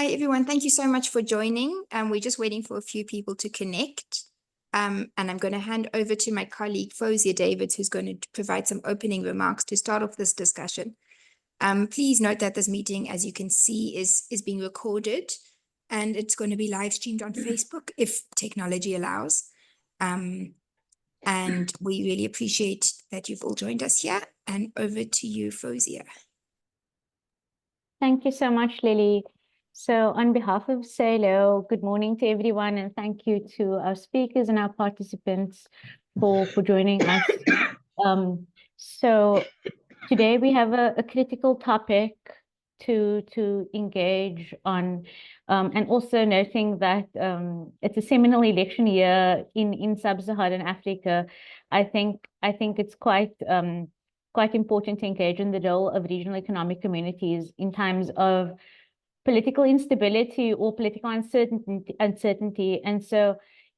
Hi, everyone. Thank you so much for joining. We're just waiting for a few people to connect. And I'm going to hand over to my colleague, Fozia Davids, who's going to provide some opening remarks to start off this discussion. Please note that this meeting, as you can see, is being recorded, and it's going to be live streamed on Facebook if technology allows. And we really appreciate that you've all joined us here. And over to you, Fozia. Thank you so much, Lily. So on behalf of SALO, good morning to everyone, and thank you to our speakers and our participants for joining us. So today we have a critical topic to engage on, and also noting that it's a seminal election year in sub-Saharan Africa. I think it's quite important to engage in the role of regional economic communities in times of political instability or political uncertainty. And so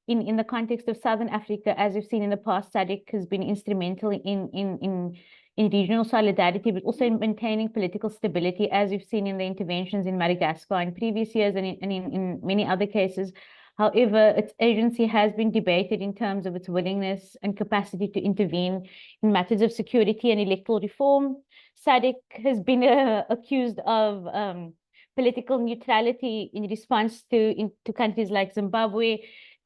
in the context of Southern Africa, as we've seen in the past, SADC has been instrumental in regional solidarity, but also in maintaining political stability, as we've seen in the interventions in Madagascar in previous years and in many other cases. However, its agency has been debated in terms of its willingness and capacity to intervene in matters of security and electoral reform. SADC has been accused of political neutrality in response to countries like Zimbabwe,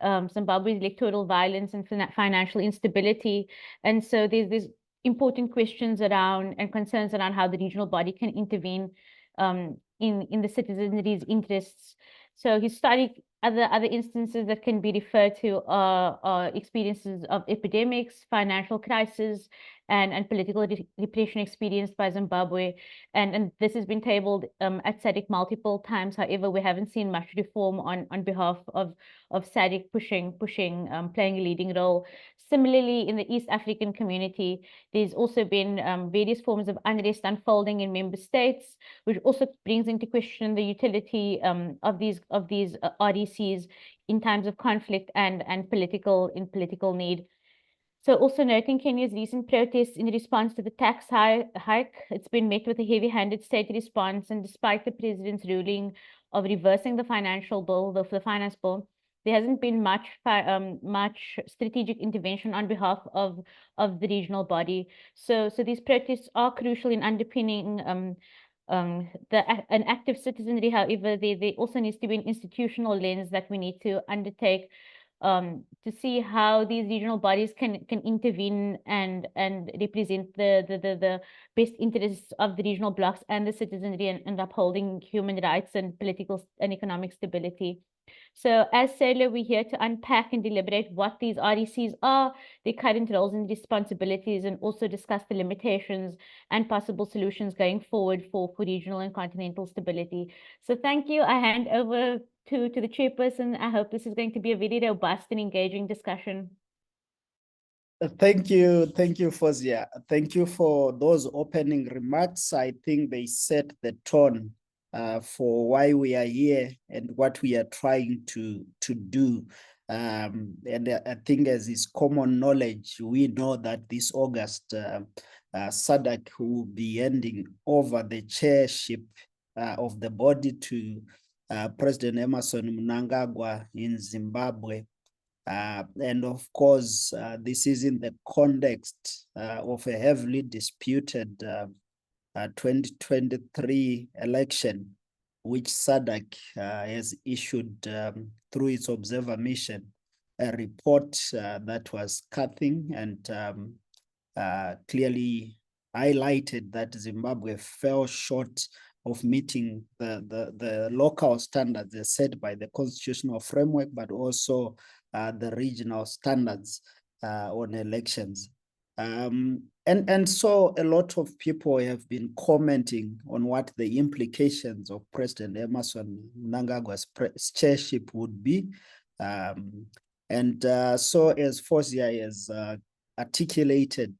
Zimbabwe's electoral violence and financial instability. And so there's important questions around and concerns around how the regional body can intervene in the citizenry's interests. So historic other instances that can be referred to are experiences of epidemics, financial crisis, and political repression experienced by Zimbabwe. And this has been tabled at SADC multiple times. However, we haven't seen much reform on behalf of SADC pushing, playing a leading role. Similarly, in the East African community, there's also been various forms of unrest unfolding in member states, which also brings into question the utility of these RDCs in times of conflict and political need. So also noting Kenya's recent protests in response to the tax hike, it's been met with a heavy-handed state response, and despite the president's ruling of reversing the financial bill, the finance bill, there hasn't been much strategic intervention on behalf of the regional body. So these protests are crucial in underpinning an active citizenry. However, there also needs to be an institutional lens that we need to undertake to see how these regional bodies can intervene and represent the best interests of the regional blocs and the citizenry and upholding human rights and political and economic stability. So as SALO, we're here to unpack and deliberate what these RDCs are, their current roles and responsibilities, and also discuss the limitations and possible solutions going forward for regional and continental stability. So thank you. I hand over to the chairperson. I hope this is going to be a very robust and engaging discussion. Thank you, Fozia. Thank you for those opening remarks. I think they set the tone for why we are here and what we are trying to do. And I think, as is common knowledge, we know that this August, SADC will be handing over the chairship of the body to President Emmerson Mnangagwa in Zimbabwe. And of course, this is in the context of a heavily disputed 2023 election, which SADC has issued through its observer mission, a report that was scathing and clearly highlighted that Zimbabwe fell short of meeting the local standards as set by the constitutional framework, but also the regional standards on elections. And so a lot of people have been commenting on what the implications of President Emmerson Mnangagwa's chairship would be. So as Fozia has articulated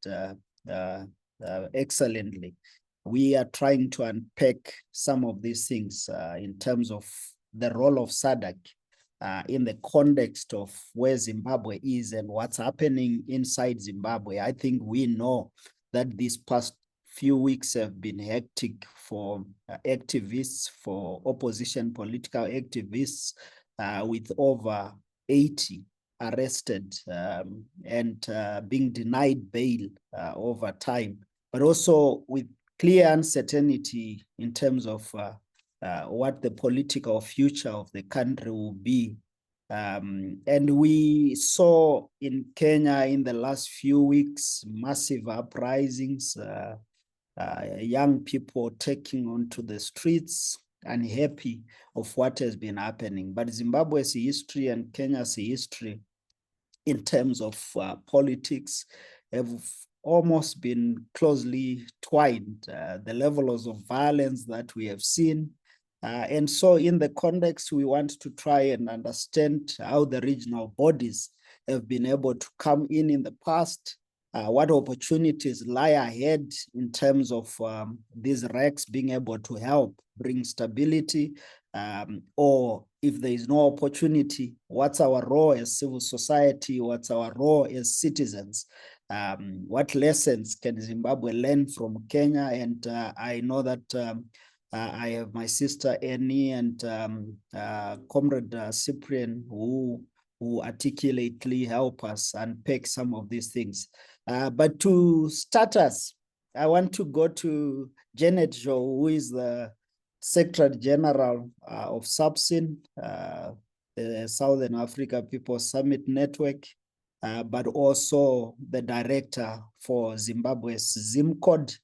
excellently, we are trying to unpack some of these things in terms of the role of SADC in the context of where Zimbabwe is and what's happening inside Zimbabwe. I think we know that these past few weeks have been hectic for activists, for opposition political activists, with over 80 arrested and being denied bail over time, but also with clear uncertainty in terms of what the political future of the country will be. And we saw in Kenya in the last few weeks, massive uprisings, young people taking onto the streets, unhappy of what has been happening. But Zimbabwe's history and Kenya's history in terms of politics have almost been closely twined. The levels of violence that we have seen. And so in the context, we want to try and understand how the regional bodies have been able to come in the past, what opportunities lie ahead in terms of these RECs being able to help bring stability, or if there is no opportunity, what's our role as civil society, what's our role as citizens, what lessons can Zimbabwe learn from Kenya? And I know that I have my sister Annie and Comrade Cyprian who articulately help us unpack some of these things. But to start us, I want to go to Janet Jo, who is the Secretary General of SADC, the Southern Africa People's Summit Network, but also the Director for Zimbabwe's ZimCode.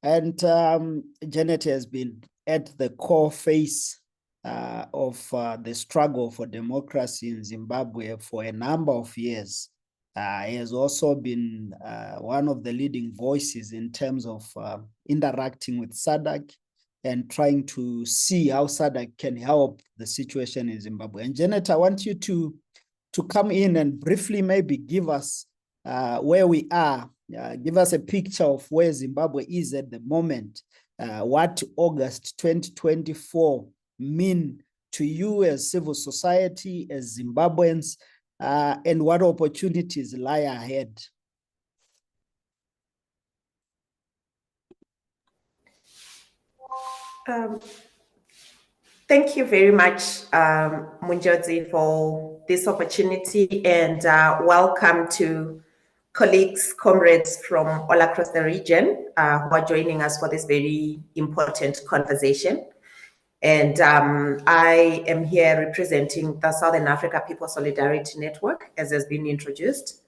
And Janet has been at the core face of the struggle for democracy in Zimbabwe for a number of years. He has also been one of the leading voices in terms of interacting with SADC and trying to see how SADC can help the situation in Zimbabwe. And Janet, I want you to come in and briefly maybe give us where we are, give us a picture of where Zimbabwe is at the moment, what August 2024 mean to you as civil society, as Zimbabweans, and what opportunities lie ahead. Thank you very much, Munjozi, for this opportunity, and welcome to colleagues, comrades from all across the region who are joining us for this very important conversation. And I am here representing the Southern Africa People Solidarity Network, as has been introduced.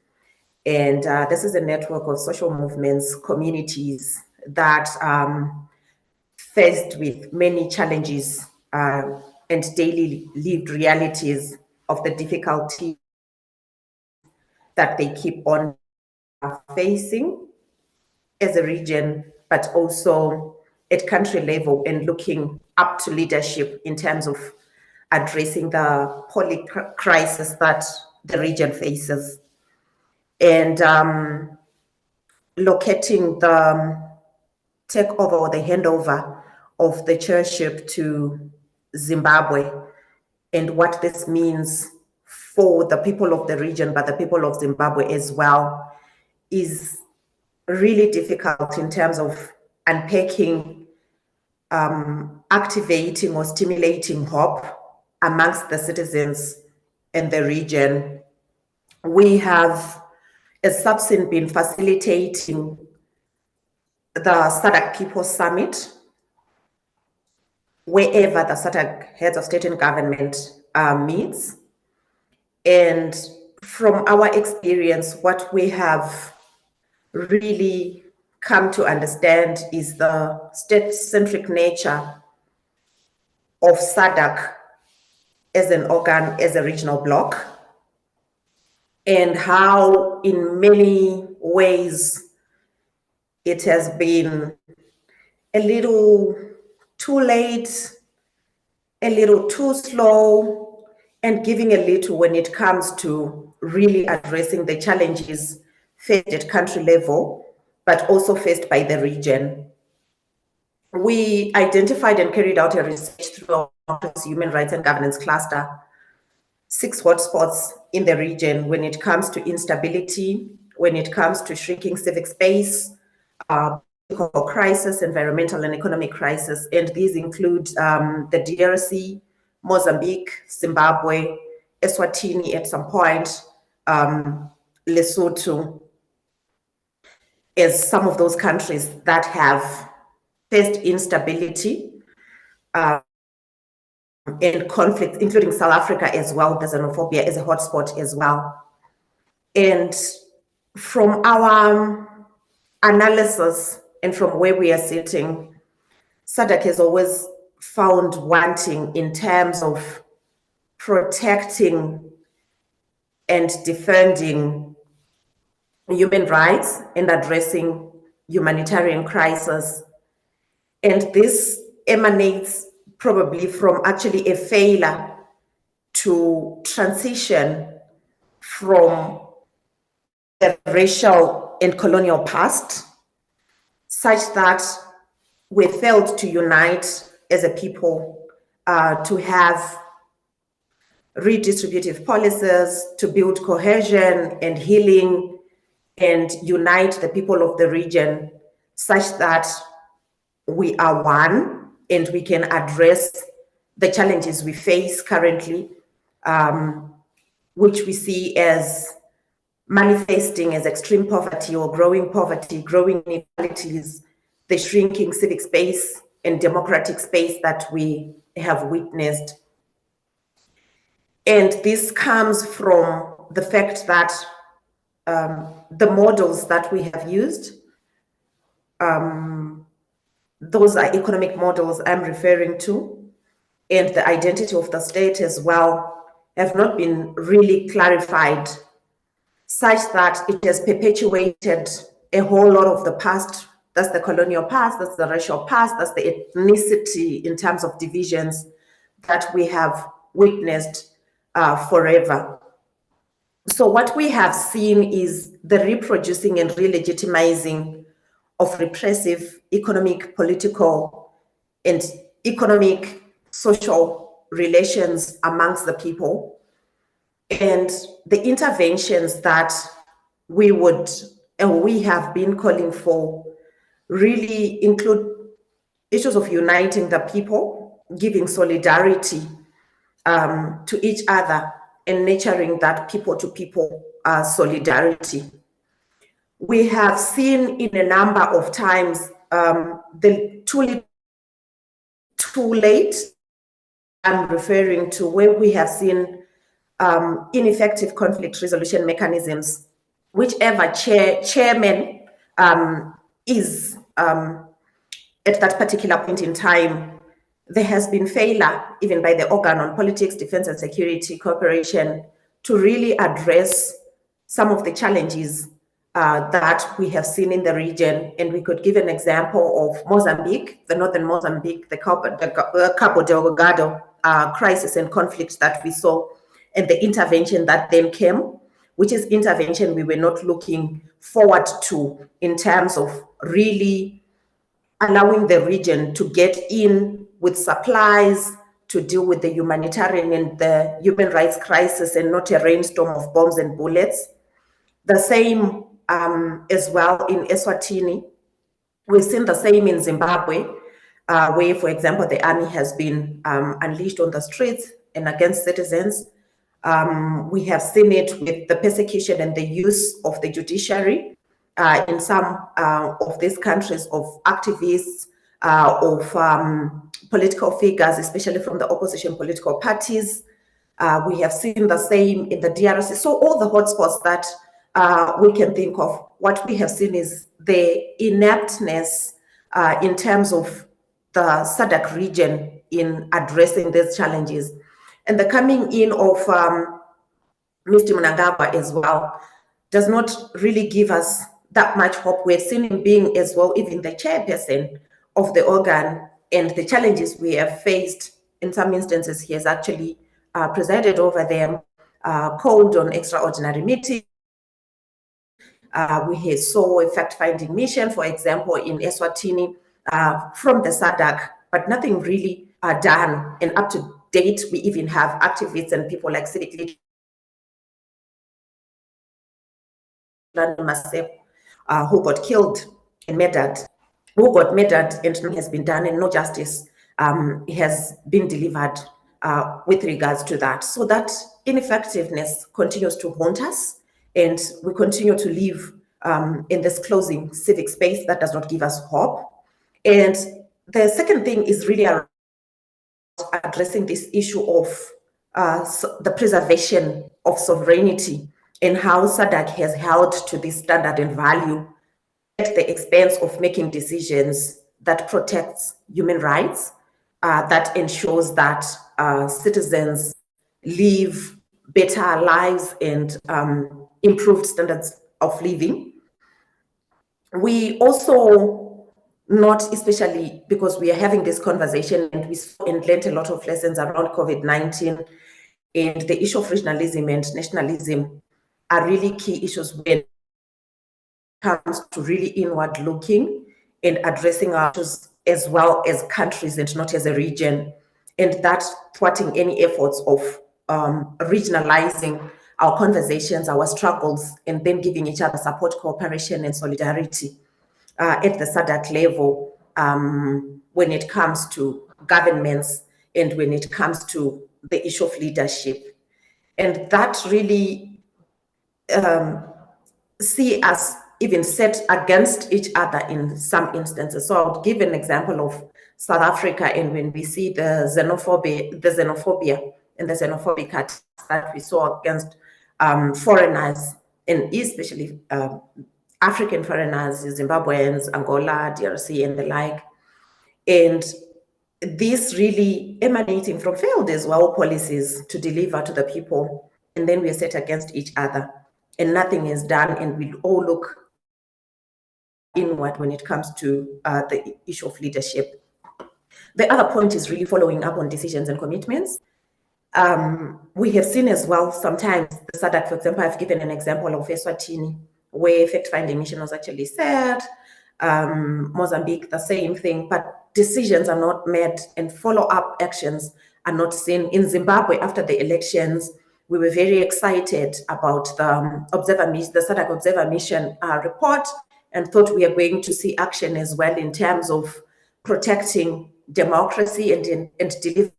And this is a network of social movements, communities that faced with many challenges and daily lived realities of the difficulty that they keep on facing as a region, but also at country level, and looking up to leadership in terms of addressing the crisis that the region faces. And locating the takeover or the handover of the chairship to Zimbabwe, and what this means for the people of the region, but the people of Zimbabwe as well, is really difficult in terms of unpacking, activating or stimulating hope amongst the citizens in the region. We have, as SADC, been facilitating the SADC People's Summit wherever the SADC heads of state and government meets. And from our experience, what we have really come to understand is the state-centric nature of SADC as an organ, as a regional bloc, and how in many ways it has been a little too late, a little too slow, and giving a little when it comes to really addressing the challenges faced at country level, but also faced by the region. We identified and carried out a research through our human rights and governance cluster, 6 hotspots in the region when it comes to instability, when it comes to shrinking civic space, crisis, environmental and economic crisis, and these include the DRC, Mozambique, Zimbabwe, Eswatini at some point, Lesotho, as some of those countries that have faced instability and conflict, including South Africa as well. The xenophobia is a hotspot as well. And from our analysis and from where we are sitting, SADC has always found wanting in terms of protecting and defending human rights and addressing humanitarian crisis. And this emanates probably from actually a failure to transition from the racial and colonial past, such that we failed to unite as a people, to have redistributive policies, to build cohesion and healing and unite the people of the region such that we are one and we can address the challenges we face currently, which we see as manifesting as extreme poverty or growing poverty, growing inequalities, the shrinking civic space and democratic space that we have witnessed. And this comes from the fact that the models that we have used, those are economic models I'm referring to, and the identity of the state as well, have not been really clarified, such that it has perpetuated a whole lot of the past. That's the colonial past, that's the racial past, that's the ethnicity in terms of divisions that we have witnessed forever. So what we have seen is the reproducing and re-legitimizing of repressive economic, political, and economic, social relations amongst the people. And the interventions that we would, and we have been calling for, really include issues of uniting the people, giving solidarity to each other, and nurturing that people-to-people solidarity. We have seen in a number of times the too late, I'm referring to, where we have seen ineffective conflict resolution mechanisms. Whichever chairman is at that particular point in time, there has been failure, even by the organ on politics, defense and security cooperation, to really address some of the challenges that we have seen in the region. And we could give an example of Mozambique, the northern Mozambique, the Cabo Delgado crisis and conflict that we saw, and the intervention that then came, which is intervention we were not looking forward to in terms of really allowing the region to get in with supplies to deal with the humanitarian and the human rights crisis, and not a rainstorm of bombs and bullets. The same as well in Eswatini. We've seen the same in Zimbabwe, where, for example, the army has been unleashed on the streets and against citizens. We have seen it with the persecution and the use of the judiciary in some of these countries, of activists, of political figures, especially from the opposition political parties. We have seen the same in the DRC. So all the hotspots that we can think of, what we have seen is the ineptness in terms of the SADC region in addressing these challenges. And the coming in of Mr. Mnangagwa as well does not really give us that much hope. We've seen him being as well even the chairperson of the organ, and the challenges we have faced in some instances he has actually presided over them, called on extraordinary meetings. We saw a fact-finding mission, for example, in Eswatini from the SADC, but nothing really done. And up to date, we even have activists and people like civic leaders who got killed and murdered who got murdered and nothing has been done and no justice has been delivered with regards to that. So that ineffectiveness continues to haunt us, and we continue to live in this closing civic space that does not give us hope. And the second thing is really around addressing this issue of the preservation of sovereignty and how SADC has held to this standard and value at the expense of making decisions that protects human rights, that ensures that citizens live better lives and improved standards of living. We also, not especially because we are having this conversation and we saw and learned a lot of lessons around COVID-19, and the issue of regionalism and nationalism are really key issues when it comes to really inward looking and addressing our issues as well as countries and not as a region, and that thwarting any efforts of regionalizing our conversations, our struggles, and then giving each other support, cooperation, and solidarity at the SADC level when it comes to governments and when it comes to the issue of leadership. And that really see us even set against each other in some instances. So I'll give an example of South Africa, and when we see the xenophobia and the xenophobic attacks that we saw against foreigners, and especially African foreigners, Zimbabweans, Angola, DRC, and the like. And this really emanating from failed as well policies to deliver to the people. And then we are set against each other and nothing is done, and we all look inward when it comes to the issue of leadership. The other point is really following up on decisions and commitments. We have seen as well sometimes the SADC, for example, I've given an example of Eswatini, where fact-finding mission was actually said, Mozambique, the same thing, but decisions are not made and follow-up actions are not seen. In Zimbabwe, after the elections, we were very excited about the SADC Observer Mission report, and thought we are going to see action as well in terms of protecting democracy and delivering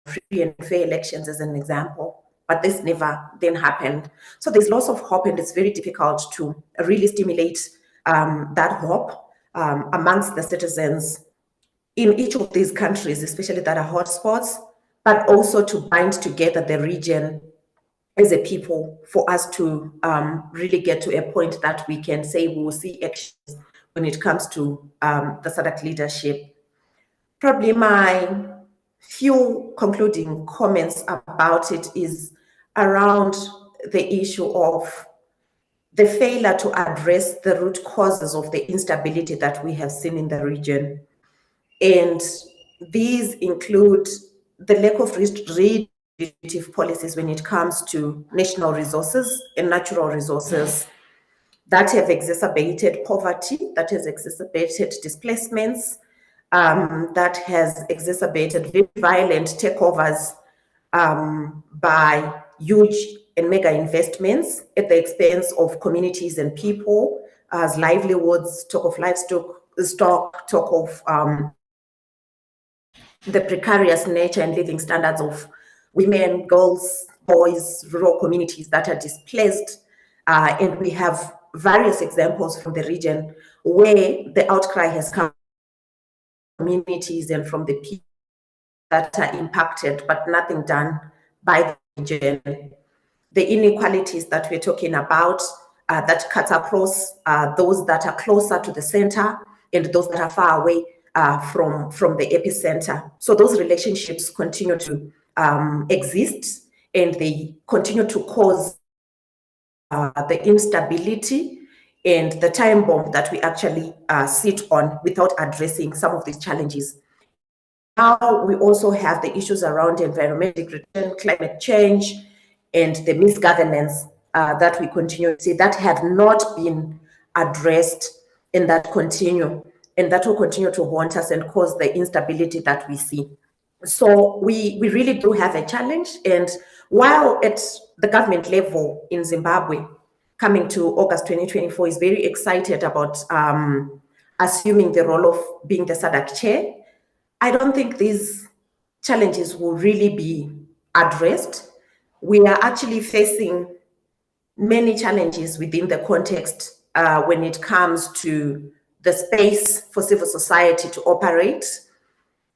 free and fair elections as an example. But this never then happened. So there's lots of hope, and it's very difficult to really stimulate that hope amongst the citizens in each of these countries, especially that are hotspots, but also to bind together the region as a people for us to really get to a point that we can say we will see actions when it comes to the SADC leadership. Probably my few concluding comments about it is around the issue of the failure to address the root causes of the instability that we have seen in the region. And these include the lack of redistributive policies when it comes to national resources and natural resources that have exacerbated poverty, that has exacerbated displacements, that has exacerbated very violent takeovers by huge and mega investments at the expense of communities and people as livelihoods, talk of livestock, talk of the precarious nature and living standards of women, girls, boys, rural communities that are displaced. And we have various examples from the region where the outcry has come from communities and from the people that are impacted, but nothing done by the region. The inequalities that we're talking about that cuts across those that are closer to the center and those that are far away from the epicenter. So those relationships continue to exist, and they continue to cause the instability and the time bomb that we actually sit on without addressing some of these challenges. Now we also have the issues around environmental degradation, climate change, and the misgovernance that we continue to see that have not been addressed, and that continue, and that will continue to haunt us and cause the instability that we see. So we really do have a challenge. And while at the government level in Zimbabwe, coming to August 2024, is very excited about assuming the role of being the SADC chair, I don't think these challenges will really be addressed. We are actually facing many challenges within the context when it comes to the space for civil society to operate.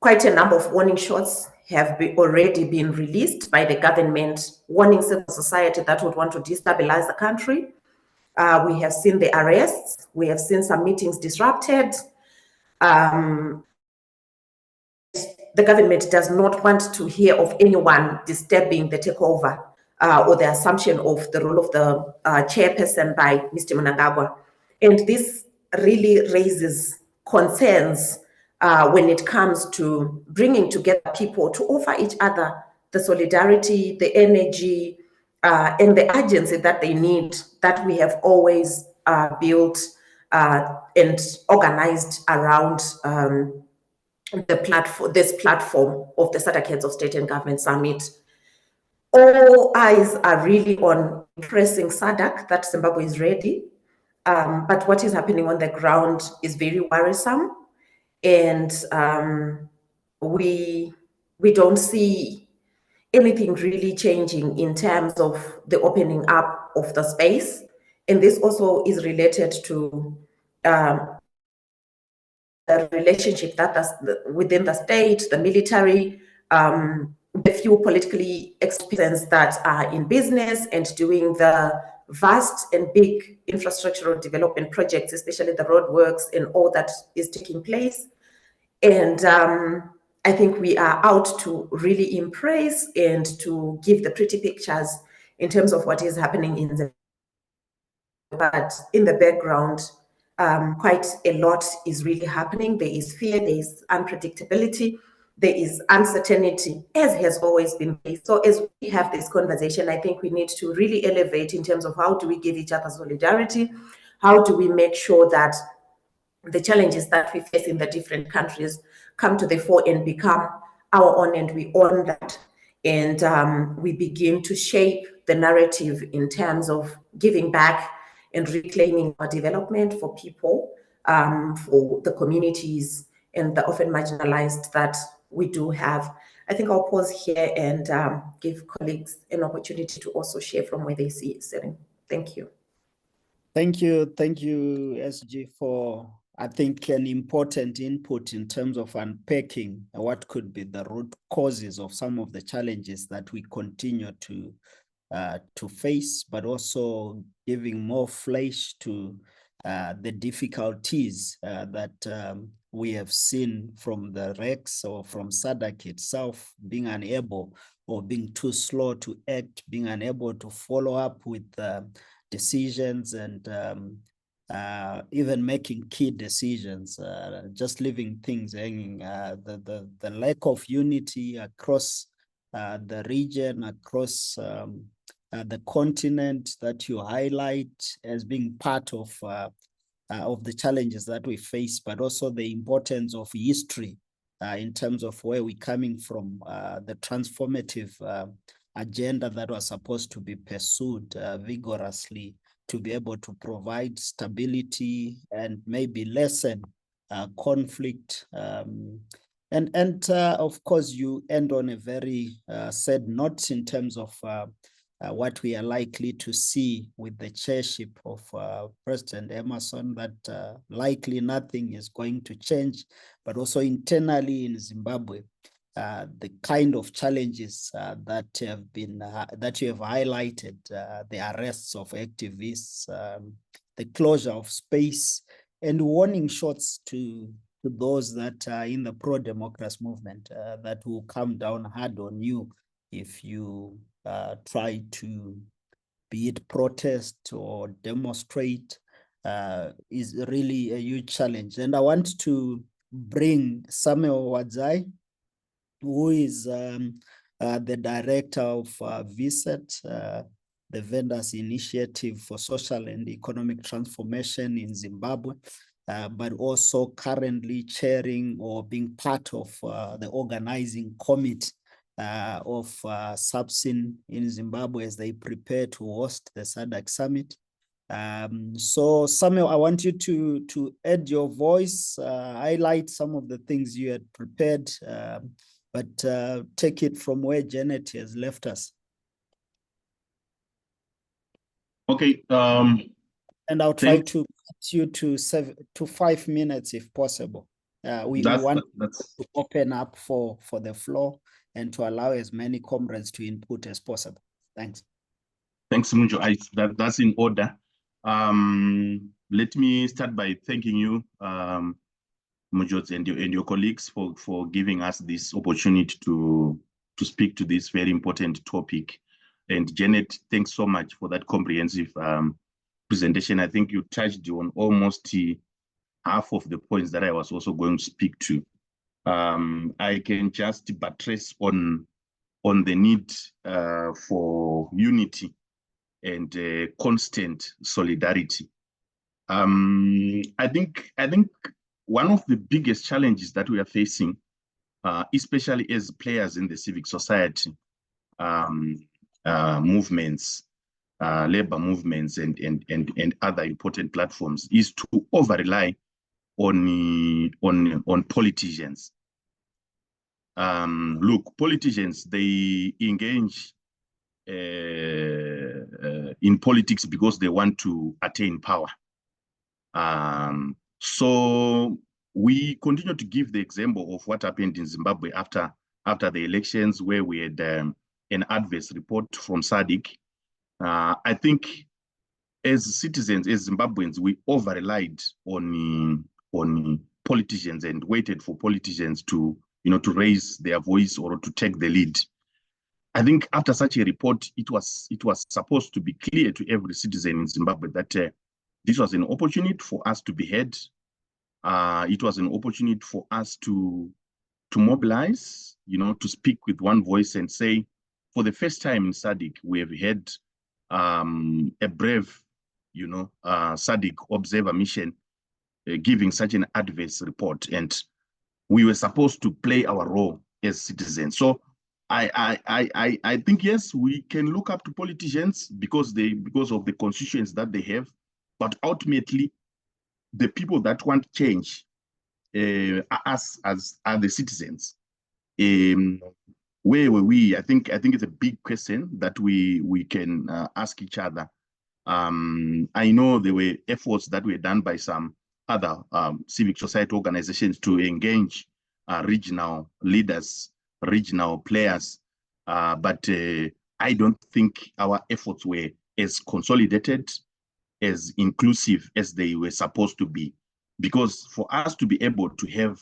Quite a number of warning shots have already been released by the government, warning civil society that would want to destabilize the country. We have seen the arrests. We have seen some meetings disrupted. The government does not want to hear of anyone disturbing the takeover or the assumption of the role of the chairperson by Mr. Mnangagwa. And this really raises concerns when it comes to bringing together people to offer each other the solidarity, the energy, and the urgency that they need, that we have always built and organized around the platform, this platform of the SADC Heads of State and Government Summit. All eyes are really on pressing SADC that Zimbabwe is ready, but what is happening on the ground is very worrisome, and we don't see anything really changing in terms of the opening up of the space. And this also is related to the relationship that within the state, the military, the few politically experienced that are in business and doing the vast and big infrastructural development projects, especially the roadworks and all that is taking place. And I think we are out to really embrace and to give the pretty pictures in terms of what is happening in the, but in the background, quite a lot is really happening. There is fear, there is unpredictability, there is uncertainty, as has always been. So as we have this conversation, I think we need to really elevate in terms of how do we give each other solidarity, how do we make sure that the challenges that we face in the different countries come to the fore and become our own, and we own that. And we begin to shape the narrative in terms of giving back and reclaiming our development for people, for the communities and the often marginalized that we do have. I think I'll pause here and give colleagues an opportunity to also share from where they see it sitting. Thank you. Thank you, SG, for, I think, an important input in terms of unpacking what could be the root causes of some of the challenges that we continue to face, but also giving more flesh to the difficulties that we have seen from the REX or from SADC itself, being unable or being too slow to act, being unable to follow up with decisions and even making key decisions, just leaving things hanging. The lack of unity across the region, across the continent that you highlight as being part of the challenges that we face, but also the importance of history in terms of where we're coming from, the transformative agenda that was supposed to be pursued vigorously to be able to provide stability and maybe lessen conflict. And of course, you end on a very sad note in terms of what we are likely to see with the chairship of President Emerson, that likely nothing is going to change, but also internally in Zimbabwe, the kind of challenges that have been that you have highlighted, the arrests of activists, the closure of space, and warning shots to those that are in the pro-democracy movement that will come down hard on you if you try to, be it protest or demonstrate, is really a huge challenge. And I want to bring Samuel Wadzai, who is the director of VSET, the Vendors Initiative for Social and Economic Transformation in Zimbabwe, but also currently chairing or being part of the organizing committee of SADC in Zimbabwe as they prepare to host the SADC Summit. So Samuel, I want you to add your voice, highlight some of the things you had prepared, but take it from where Janet has left us. Okay. And I'll try to get you to 5 minutes if possible. We want to open up for the floor and to allow as many comrades to input as possible. Thanks. Thanks, Munjo. That's in order. Let me start by thanking you, Munjo, and your colleagues for giving us this opportunity to speak to this very important topic. And Janet, thanks so much for that comprehensive presentation. I think you touched on almost half of the points that I was also going to speak to. I can just buttress on the need for unity and constant solidarity. I think one of the biggest challenges that we are facing, especially as players in the civic society movements, labor movements, and other important platforms, is to over-rely on politicians. Look, politicians, they engage in politics because they want to attain power. So we continue to give the example of what happened in Zimbabwe after the elections, where we had an adverse report from SADC. I think as citizens, as Zimbabweans, we over-relied on politicians and waited for politicians to raise their voice or to take the lead. I think after such a report, it was supposed to be clear to every citizen in Zimbabwe that this was an opportunity for us to be heard. It was an opportunity for us to mobilize, to speak with one voice and say, for the first time in SADC, we have had a brave, SADC observer mission giving such an adverse report, and we were supposed to play our role as citizens. So I think, yes, we can look up to politicians because of the constituents that they have, but ultimately the people that want change are us are the citizens. Where were we? I think it's a big question that we can ask each other. I know there were efforts that were done by some other civic society organizations to engage regional leaders, regional players, but I don't think our efforts were as consolidated, as inclusive as they were supposed to be. Because for us to be able to have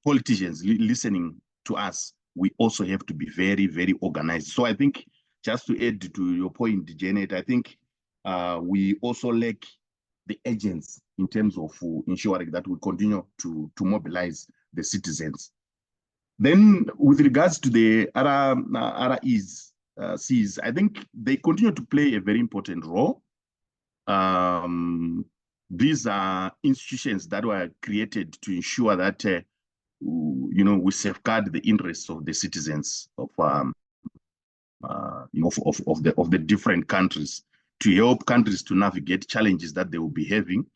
politicians listening to us, we also have to be very, very organized. So I think, just to add to your point, Janet, I think we also lack the agents in terms of ensuring that we continue to mobilize the citizens. Then, with regards to the REs, Cs, I think they continue to play a very important role. These are institutions that were created to ensure that we safeguard the interests of the citizens of the different countries, to help countries to navigate challenges that they will be having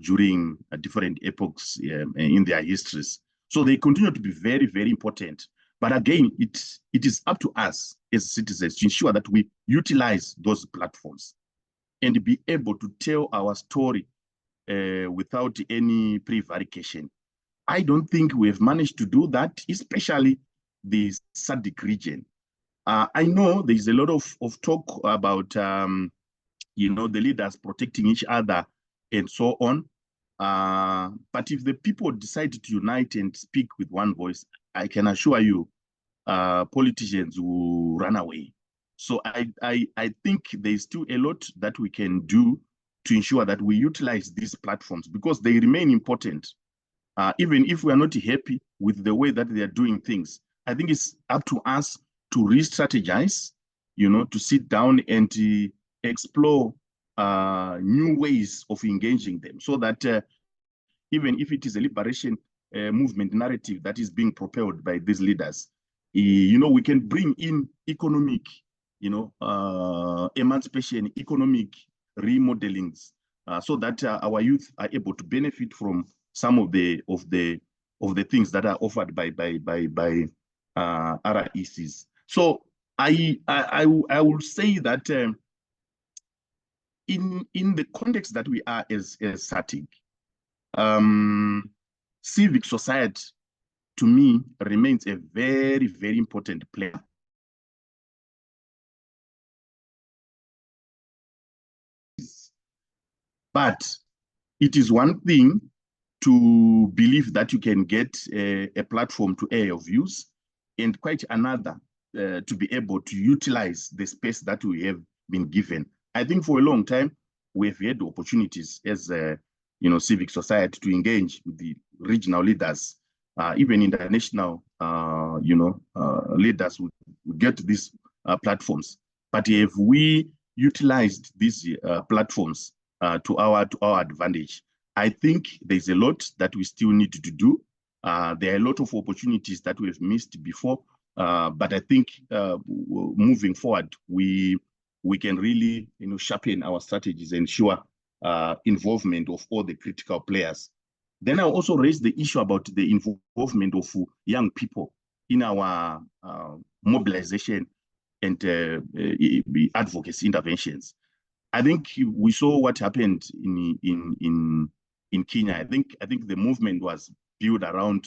during different epochs in their histories. So they continue to be very, very important. But again, it is up to us as citizens to ensure that we utilize those platforms and be able to tell our story without any prevarication. I don't think we have managed to do that, especially the SADC region. I know there is a lot of talk about, the leaders protecting each other and so on. But if the people decide to unite and speak with one voice, I can assure you, politicians will run away. So I think there's still a lot that we can do to ensure that we utilize these platforms, because they remain important. Even if we are not happy with the way that they are doing things, I think it's up to us to re-strategize, to sit down and explore new ways of engaging them, so that even if it is a liberation movement narrative that is being propelled by these leaders, we can bring in economic emancipation, economic remodelings, so that our youth are able to benefit from some of the things that are offered by RECs. So I will say that in the context that we are as SADC, civic society, to me, remains a very, very important player. But it is one thing to believe that you can get a platform to air your views, and quite another to be able to utilize the space that we have been given. I think for a long time, we've had opportunities as civic society to engage with the regional leaders, even international leaders would get these platforms. But have we utilized these platforms to our advantage? I think there's a lot that we still need to do. There are a lot of opportunities that we've missed before, but I think moving forward, we can really sharpen our strategies and ensure involvement of all the critical players. Then I also raised the issue about the involvement of young people in our mobilization and advocacy interventions. I think we saw what happened in Kenya. I think the movement was built around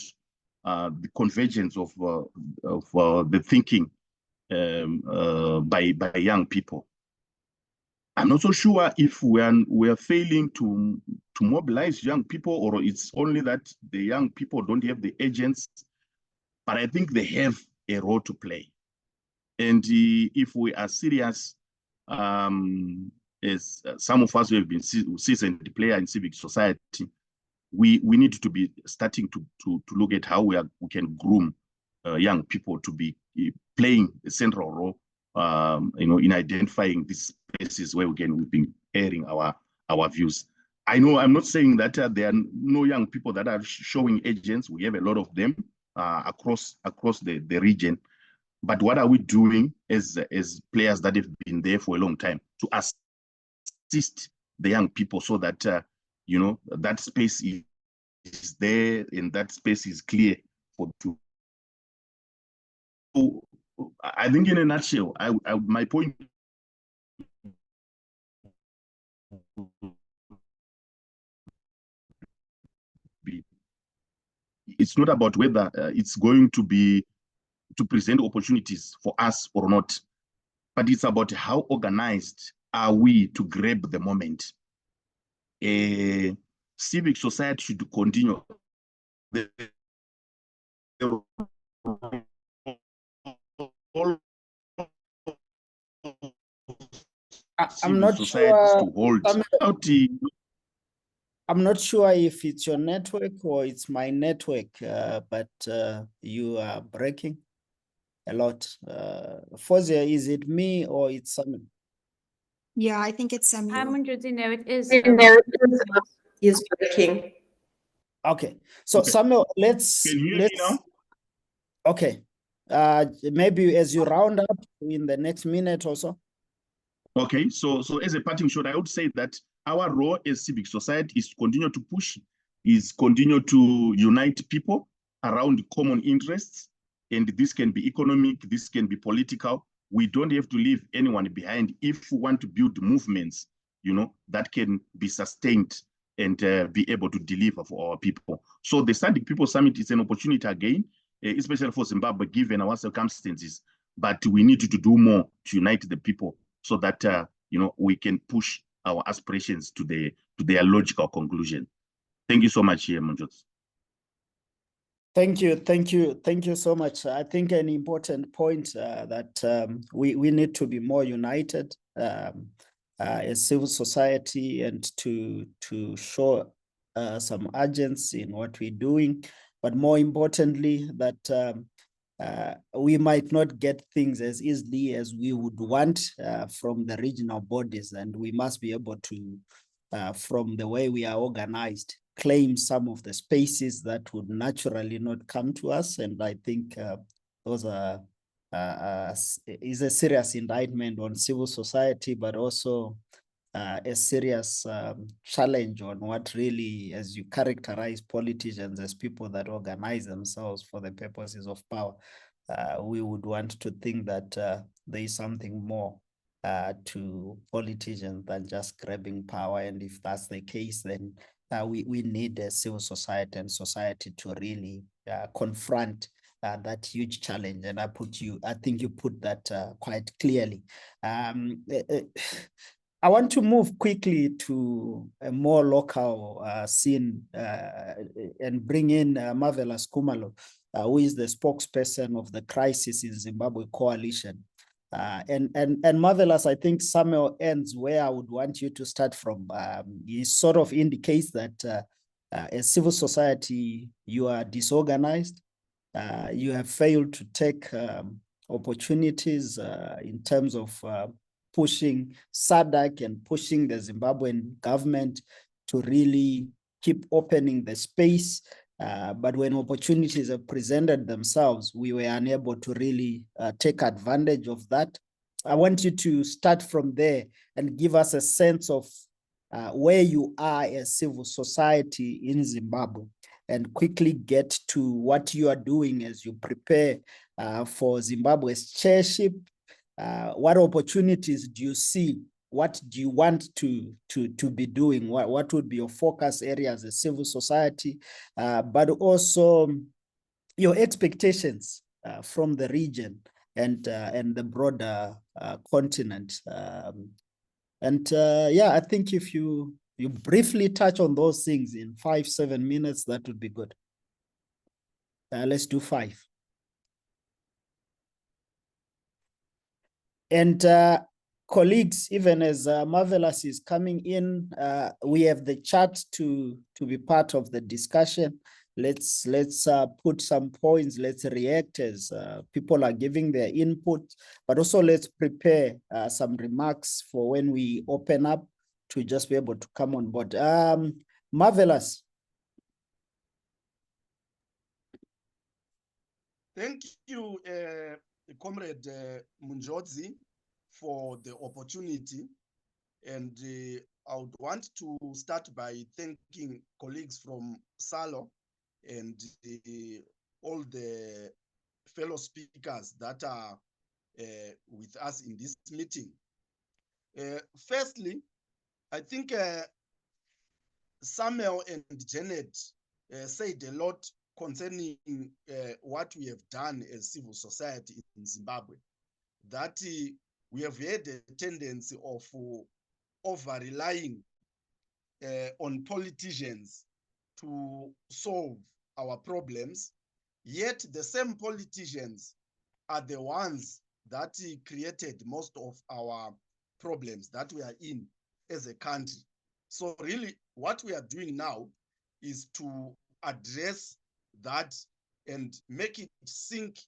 the convergence of the thinking by young people. I'm not so sure if we are failing to mobilize young people, or it's only that the young people don't have the agents, but I think they have a role to play. And if we are serious, as some of us who have been seasoned players in civic society, we need to be starting to look at how we can groom young people to be playing a central role, in identifying these spaces where we've been airing our views. I know I'm not saying that there are no young people that are showing agents. We have a lot of them across the region. But what are we doing as players that have been there for a long time to assist the young people so that that space is there and that space is clear for two? So I think in a nutshell, my point it's not about whether it's going to present opportunities for us or not, but it's about how organized are we to grab the moment. Civic society should continue. I'm not sure. I'm not sure if it's your network or it's my network, but you are breaking a lot. Fozia, is it me or it's Samuel? Yeah, I think it's Samuel. I'm Jyoti. No, it is. Is breaking. Okay, so okay. Samuel, let's. Can you hear me now? Okay, maybe as you round up in the next minute or so. Okay, so as a parting shot, I would say that our role as civic society is to continue to push, is continue to unite people around common interests. And this can be economic, this can be political. We don't have to leave anyone behind if we want to build movements, that can be sustained and be able to deliver for our people. So the SADC People Summit is an opportunity again, especially for Zimbabwe, given our circumstances. But we need to do more to unite the people so that we can push our aspirations to their logical conclusion. Thank you so much, Monjot. Thank you so much. I think an important point that we need to be more united as civil society and to show some urgency in what we're doing, but more importantly that we might not get things as easily as we would want from the regional bodies, and we must be able to, from the way we are organized, claim some of the spaces that would naturally not come to us. And I think those are is a serious indictment on civil society, but also a serious challenge on what really, as you characterize politicians as people that organize themselves for the purposes of power. We would want to think that there is something more to politicians than just grabbing power. And if that's the case, then we need a civil society and society to really confront that huge challenge. And I think you put that quite clearly. I want to move quickly to a more local scene and bring in Marvelous Kumalo, who is the spokesperson of the Crisis in Zimbabwe Coalition. And Marvelous, I think Samuel ends where I would want you to start from. He sort of indicates that as civil society, you are disorganized. You have failed to take opportunities in terms of pushing SADC and pushing the Zimbabwean government to really keep opening the space. But when opportunities have presented themselves, we were unable to really take advantage of that. I want you to start from there and give us a sense of where you are as civil society in Zimbabwe, and quickly get to what you are doing as you prepare for Zimbabwe's chairship. What opportunities do you see? What do you want to be doing? What would be your focus areas as civil society, but also your expectations from the region and the broader continent? Yeah, I think if you briefly touch on those things in 5-7 minutes, that would be good. Let's do 5. And colleagues, even as Marvelous is coming in, we have the chat to be part of the discussion. Let's put some points, let's react as people are giving their input, but also let's prepare some remarks for when we open up to just be able to come on board. Marvelous. Thank you, Comrade Munjodzi, for the opportunity. And I would want to start by thanking colleagues from SALO and all the fellow speakers that are with us in this meeting. Firstly, I think Samuel and Janet said a lot concerning what we have done as civil society in Zimbabwe, that we have had a tendency of over-relying on politicians to solve our problems, yet the same politicians are the ones that created most of our problems that we are in as a country. So really what we are doing now is to address that and make it sink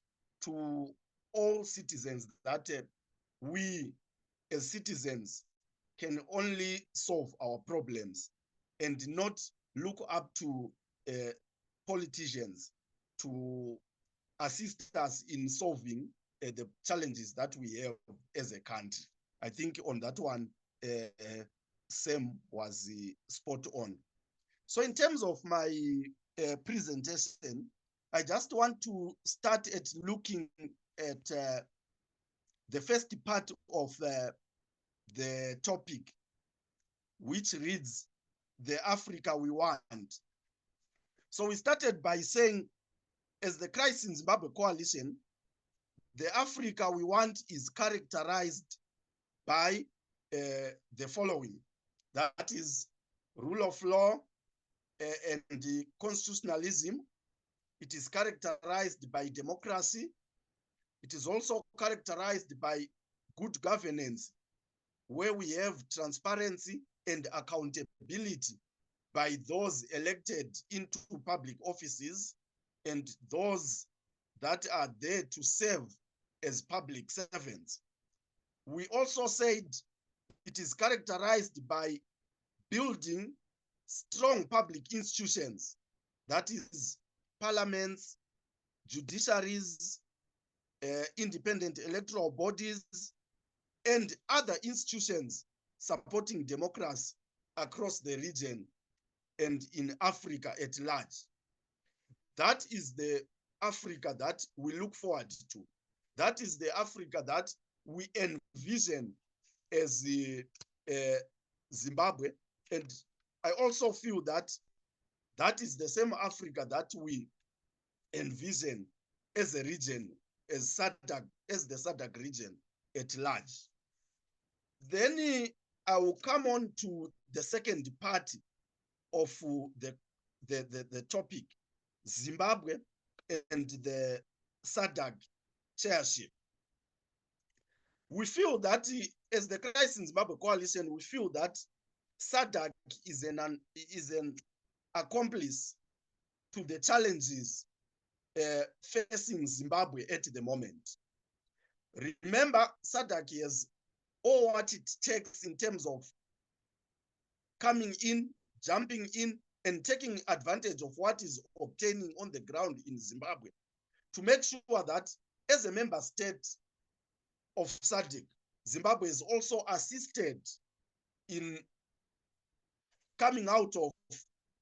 to all citizens that we as citizens can only solve our problems and not look up to politicians to assist us in solving the challenges that we have as a country. I think on that one, Sam was spot on. So in terms of my presentation, I just want to start at looking at the first part of the topic, which reads, the Africa we want. So we started by saying, as the Crisis in Zimbabwe Coalition, the Africa we want is characterized by the following. That is rule of law and the constitutionalism. It is characterized by democracy. It is also characterized by good governance, where we have transparency and accountability by those elected into public offices and those that are there to serve as public servants. We also said it is characterized by building strong public institutions, that is parliaments, judiciaries, independent electoral bodies, and other institutions supporting democracy across the region and in Africa at large. That is the Africa that we look forward to. That is the Africa that we envision as the Zimbabwe. And I also feel that that is the same Africa that we envision as a region, as SADC, as the SADC region at large. Then I will come on to the second part of the topic, Zimbabwe and the SADC Chairship. We feel that as the Crisis in Zimbabwe Coalition, we feel that SADC is an accomplice to the challenges facing Zimbabwe at the moment. Remember, SADC has all what it takes in terms of coming in, jumping in, and taking advantage of what is obtaining on the ground in Zimbabwe to make sure that as a member state of SADC, Zimbabwe is also assisted in coming out of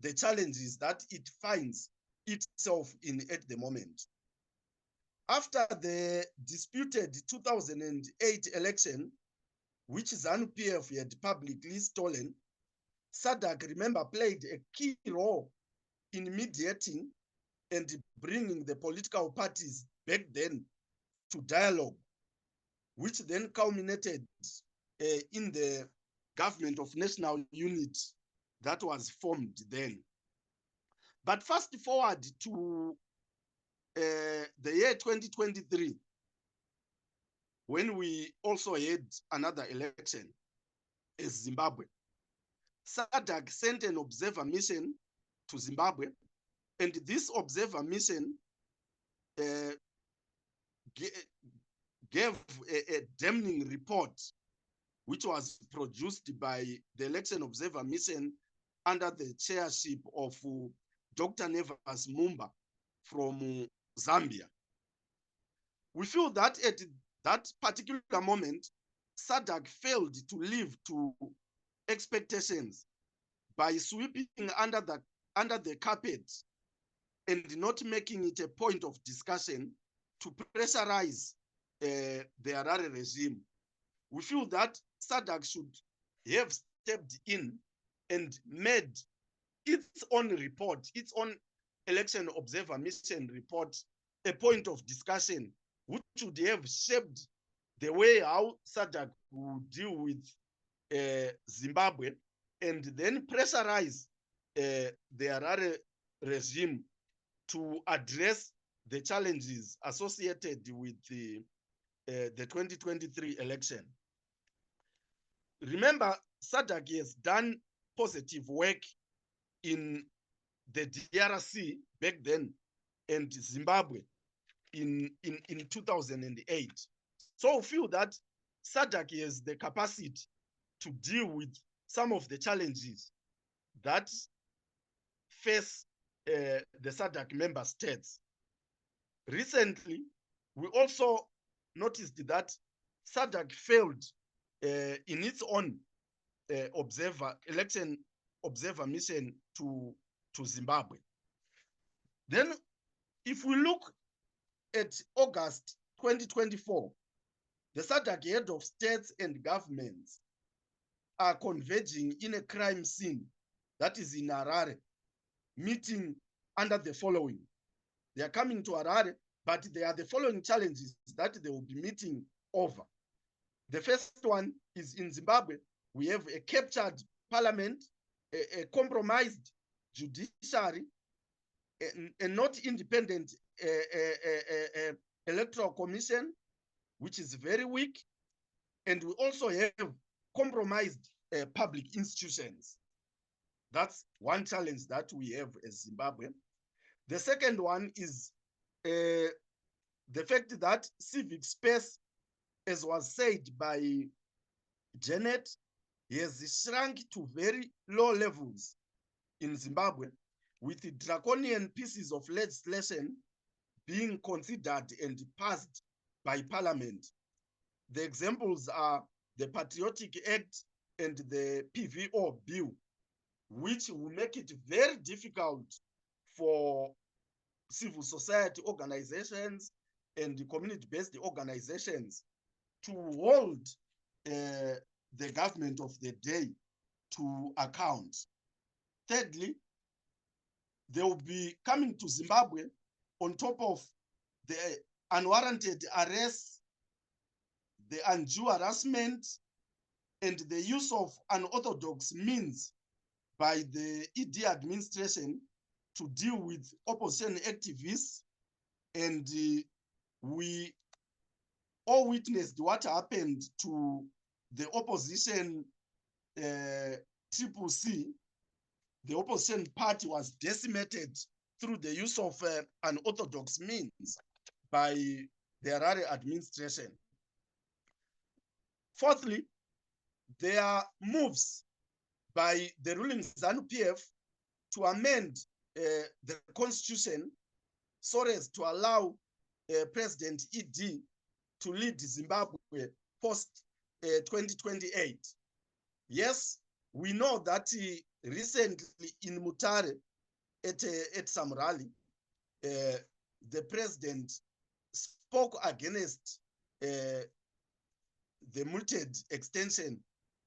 the challenges that it finds itself in at the moment. After the disputed 2008 election, which ZANU-PF had publicly stolen, SADC, remember, played a key role in mediating and bringing the political parties back then to dialogue, which then culminated in the government of national unity that was formed then. But fast forward to the year 2023, when we also had another election as Zimbabwe, SADC sent an observer mission to Zimbabwe, and this observer mission gave a damning report, which was produced by the Election Observer Mission under the chairship of Dr. Nevas Mumba from Zambia. We feel that at that particular moment, SADC failed to live to expectations by sweeping under the carpet and not making it a point of discussion to pressurize the Harare regime. We feel that SADC should have stepped in and made its own report, its own election observer mission report, a point of discussion, which would have shaped the way how SADC will deal with Zimbabwe, and then pressurize the Harare regime to address the challenges associated with the 2023 election. Remember, SADC has done positive work in the DRC back then and Zimbabwe in 2008. So I feel that SADC has the capacity to deal with some of the challenges that face the SADC member states. Recently, we also noticed that SADC failed in its own election observer mission to Zimbabwe. Then, if we look at August 2024, the SADC head of states and governments are converging in a crime scene that is in Harare, meeting under the following. They are coming to Harare, but there are the following challenges that they will be meeting over. The first one is in Zimbabwe. We have a captured parliament, a compromised judiciary, a not independent electoral commission, which is very weak. And we also have compromised public institutions. That's one challenge that we have as Zimbabwe. The second one is the fact that civic space, as was said by Janet, has shrunk to very low levels in Zimbabwe, with the draconian pieces of legislation being considered and passed by Parliament. The examples are the Patriotic Act and the PVO Bill, which will make it very difficult for civil society organizations and community-based organizations to hold the government of the day to account. Thirdly, they will be coming to Zimbabwe on top of the unwarranted arrests, the undue harassment, and the use of unorthodox means by the ED administration to deal with opposition activists. And we all witnessed what happened to the opposition CCC. The opposition party was decimated through the use of unorthodox means by the Harare administration. Fourthly, there are moves by the ruling ZANU-PF to amend the constitution so as to allow President ED to lead Zimbabwe post 2028. Yes, we know that recently in Mutare at some rally, the president spoke against the mooted extension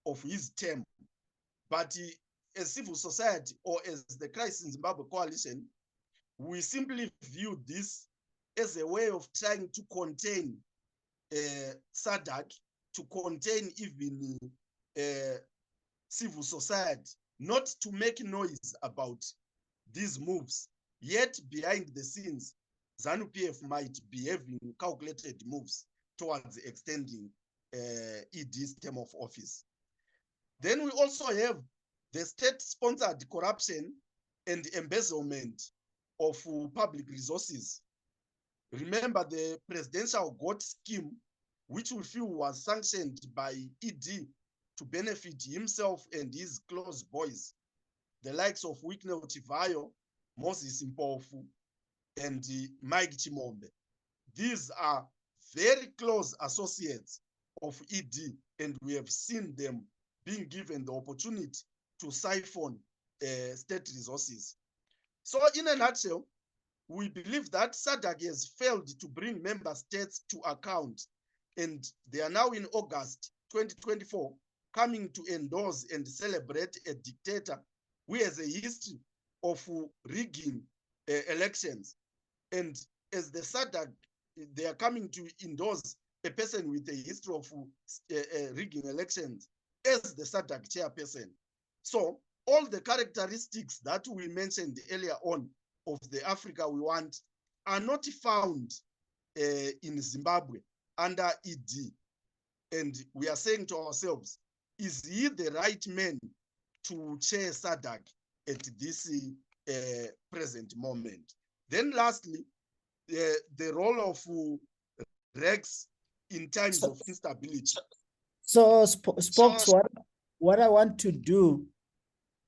of his term. But as civil society or as the Crisis in Zimbabwe Coalition, we simply view this as a way of trying to contain SADC, to contain even civil society, not to make noise about these moves. Yet behind the scenes, ZANU-PF might be having calculated moves towards extending ED's term of office. Then we also have the state-sponsored corruption and embezzlement of public resources. Remember the presidential GOAT scheme, which we feel was sanctioned by ED to benefit himself and his close boys, the likes of Wicknell Tivayo, Moses Mpofu, and Mike Chimombe. These are very close associates of ED, and we have seen them being given the opportunity to siphon state resources. So in a nutshell, we believe that SADC has failed to bring member states to account, and they are now in August 2024 coming to endorse and celebrate a dictator who has a history of rigging elections. And as the SADC, they are coming to endorse a person with a history of rigging elections as the SADC chairperson. So all the characteristics that we mentioned earlier on of the Africa we want are not found in Zimbabwe under ED. And we are saying to ourselves, is he the right man to chair SADC at this present moment? Then lastly, the role of REX in times of instability. So Spokes, what I want to do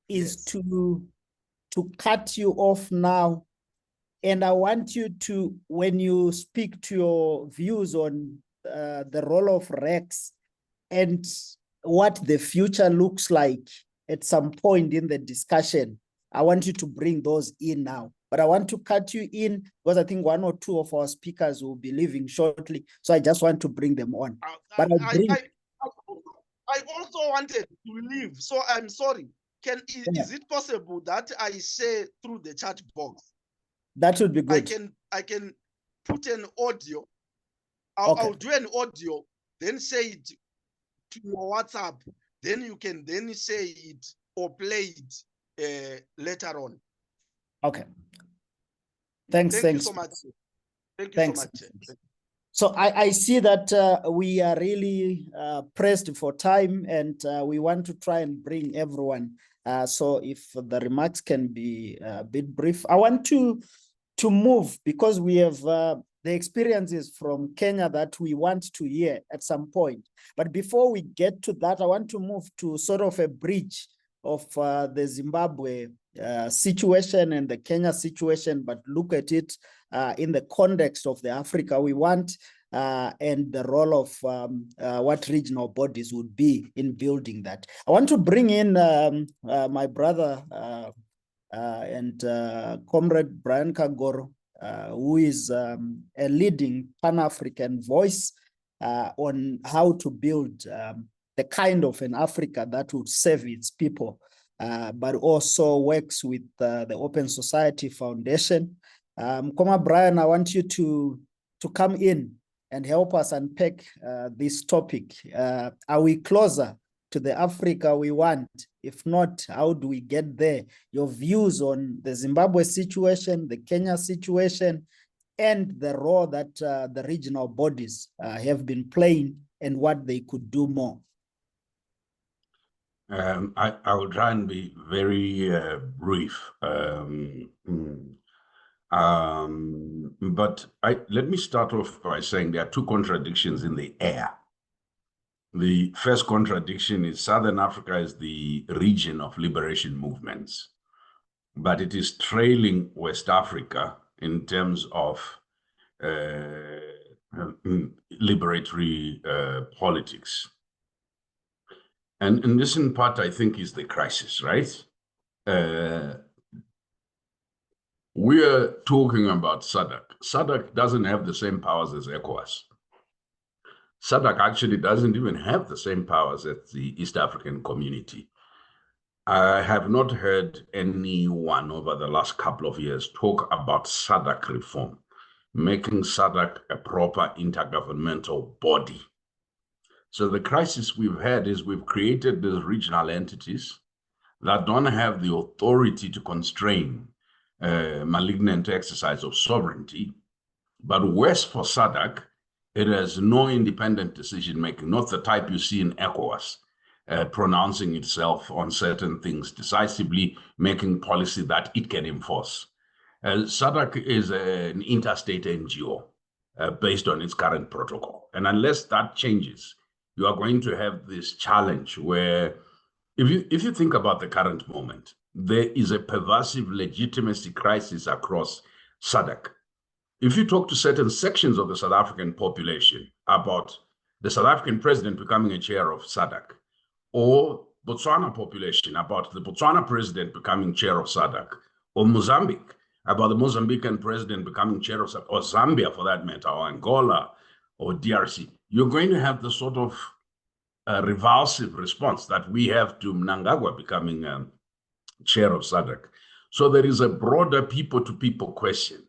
is to cut you off now. And I want you to, when you speak to your views on the role of REX and what the future looks like at some point in the discussion, I want you to bring those in now. But I want to cut you in because I think one or two of our speakers will be leaving shortly. So I just want to bring them on. But I also wanted to leave, so I'm sorry. Is it possible that I share through the chat box? That would be good. I can put an audio. Okay. I'll do an audio, then say it to your WhatsApp. Then you can then say it or play it later on. Okay. Thanks. Thank you so much. Thank you so much. So I see that we are really pressed for time, and we want to try and bring everyone. So if the remarks can be a bit brief, I want to move because we have the experiences from Kenya that we want to hear at some point. But before we get to that, I want to move to sort of a bridge of the Zimbabwe situation and the Kenya situation, but look at it in the context of the Africa we want. and the role of what regional bodies would be in building that. I want to bring in my brother and Comrade Brian Kagoro, who is a leading Pan-African voice on how to build the kind of an Africa that would serve its people, but also works with the Open Society Foundation. Comrade Brian, I want you to come in and help us unpack this topic. Are we closer to the Africa we want? If not, how do we get there? Your views on the Zimbabwe situation, the Kenya situation, and the role that the regional bodies have been playing and what they could do more. I will try and be very brief. But let me start off by saying there are two contradictions in the air. The first contradiction is Southern Africa is the region of liberation movements, but it is trailing West Africa in terms of liberatory politics. And this in part, I think, is the crisis, right? We are talking about SADC. SADC doesn't have the same powers as ECOWAS. SADC actually doesn't even have the same powers as the East African Community. I have not heard anyone over the last couple of years talk about SADC reform, making SADC a proper intergovernmental body. So the crisis we've had is we've created these regional entities that don't have the authority to constrain malignant exercise of sovereignty. But worse for SADC, it has no independent decision-making, not the type you see in ECOWAS, pronouncing itself on certain things, decisively making policy that it can enforce. SADC is an interstate NGO based on its current protocol. And unless that changes, you are going to have this challenge where, if you think about the current moment, there is a pervasive legitimacy crisis across SADC. If you talk to certain sections of the South African population about the South African president becoming a chair of SADC, or Botswana population about the Botswana president becoming chair of SADC, or Mozambique about the Mozambican president becoming chair of SADC, or Zambia for that matter, or Angola, or DRC, you're going to have the sort of revulsive response that we have to Mnangagwa becoming chair of SADC. So there is a broader people-to-people question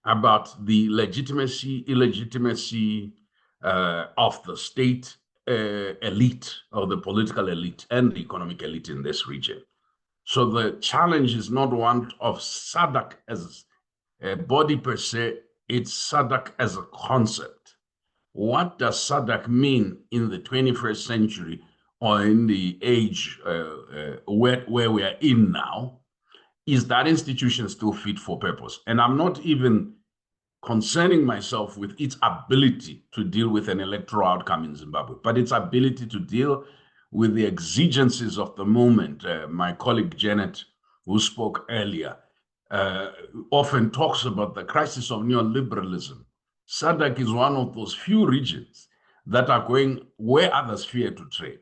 about the legitimacy, illegitimacy of the state elite, or the political elite and the economic elite in this region. So the challenge is not one of SADC as a body per se, it's SADC as a concept. What does SADC mean in the 21st century, or in the age where we are in now? Is that institution still fit for purpose? And I'm not even concerning myself with its ability to deal with an electoral outcome in Zimbabwe, but its ability to deal with the exigencies of the moment. My colleague Janet, who spoke earlier, often talks about the crisis of neoliberalism. SADC is one of those few regions that are going where others fear to tread.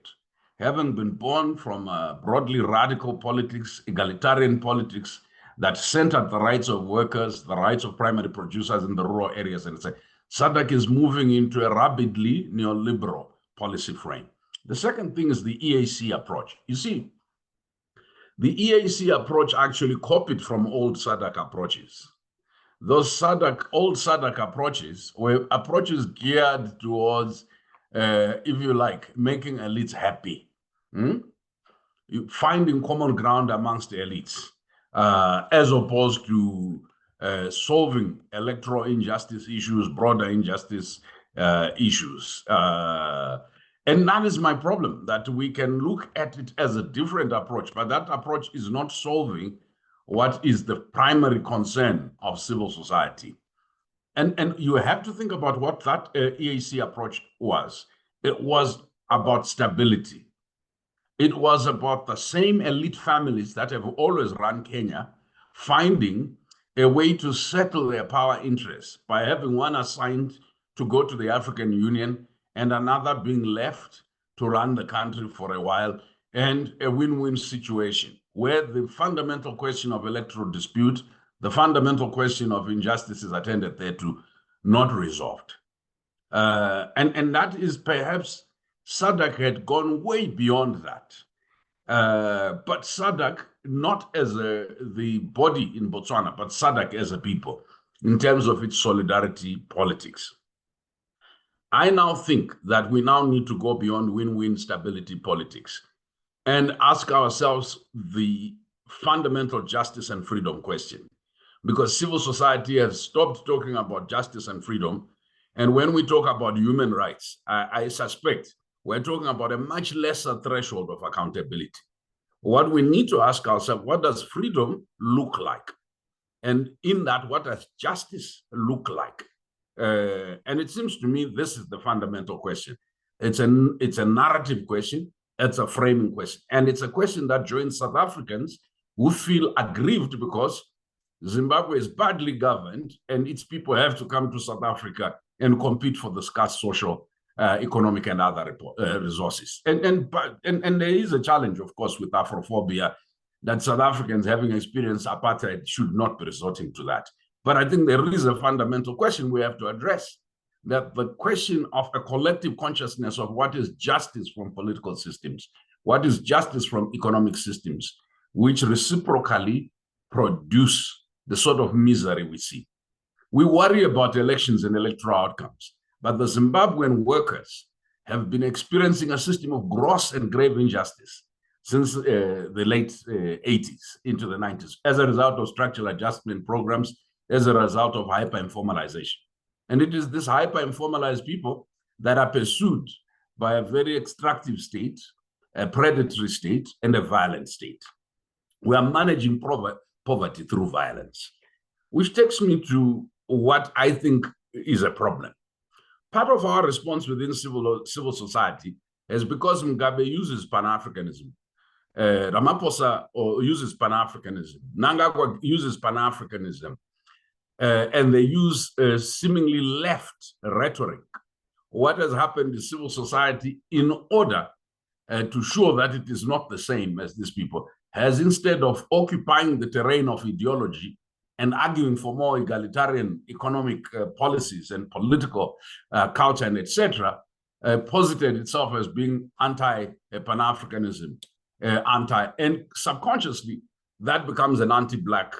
Having been born from broadly radical politics, egalitarian politics that centered the rights of workers, the rights of primary producers in the rural areas, and say, SADC is moving into a rapidly neoliberal policy frame. The second thing is the EAC approach. You see, the EAC approach actually copied from old SADC approaches. Those old SADC approaches were approaches geared towards, if you like, making elites happy. Finding common ground amongst the elites, as opposed to solving electoral injustice issues, broader injustice issues. And that is my problem, that we can look at it as a different approach, but that approach is not solving what is the primary concern of civil society. And you have to think about what that EAC approach was. It was about stability. It was about the same elite families that have always run Kenya finding a way to settle their power interests by having one assigned to go to the African Union and another being left to run the country for a while, and a win-win situation where the fundamental question of electoral dispute, the fundamental question of injustices attended thereto, not resolved. And that is perhaps SADC had gone way beyond that. But SADC, not as the body in Botswana, but SADC as a people, in terms of its solidarity politics. I now think that we now need to go beyond win-win stability politics and ask ourselves the fundamental justice and freedom question. Because civil society has stopped talking about justice and freedom. And when we talk about human rights, I suspect we're talking about a much lesser threshold of accountability. What we need to ask ourselves, what does freedom look like? And in that, what does justice look like? And it seems to me this is the fundamental question. It's a narrative question, it's a framing question. And it's a question that joins South Africans who feel aggrieved because Zimbabwe is badly governed and its people have to come to South Africa and compete for the scarce social, economic and other resources. And there is a challenge, of course, with Afrophobia, that South Africans having experienced apartheid should not be resorting to that. But I think there is a fundamental question we have to address, that the question of a collective consciousness of what is justice from political systems, what is justice from economic systems, which reciprocally produce the sort of misery we see. We worry about elections and electoral outcomes, but the Zimbabwean workers have been experiencing a system of gross and grave injustice since the late 80s into the 90s, as a result of structural adjustment programs, as a result of hyper-informalization. And it is this hyper-informalized people that are pursued by a very extractive state, a predatory state, and a violent state. We are managing poverty through violence, which takes me to what I think is a problem. Part of our response within civil society is because Mugabe uses Pan-Africanism, Ramaphosa uses Pan-Africanism, Mnangagwa uses Pan-Africanism, and they use seemingly left rhetoric. What has happened in civil society, in order to show that it is not the same as these people, has, instead of occupying the terrain of ideology and arguing for more egalitarian economic policies and political culture and etc., posited itself as being anti-Pan-Africanism, and subconsciously that becomes an anti-Black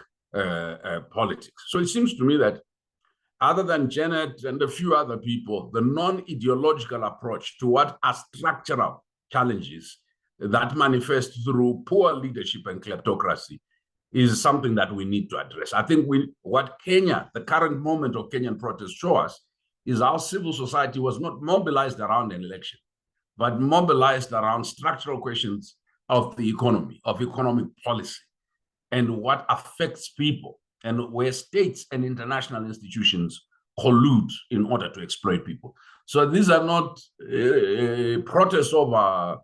politics. So it seems to me that other than Janet and a few other people, the non-ideological approach to what are structural challenges that manifest through poor leadership and kleptocracy is something that we need to address. I think what Kenya, the current moment of Kenyan protests show us, is our civil society was not mobilized around an election, but mobilized around structural questions of the economy, of economic policy, and what affects people, and where states and international institutions collude in order to exploit people. So these are not protests over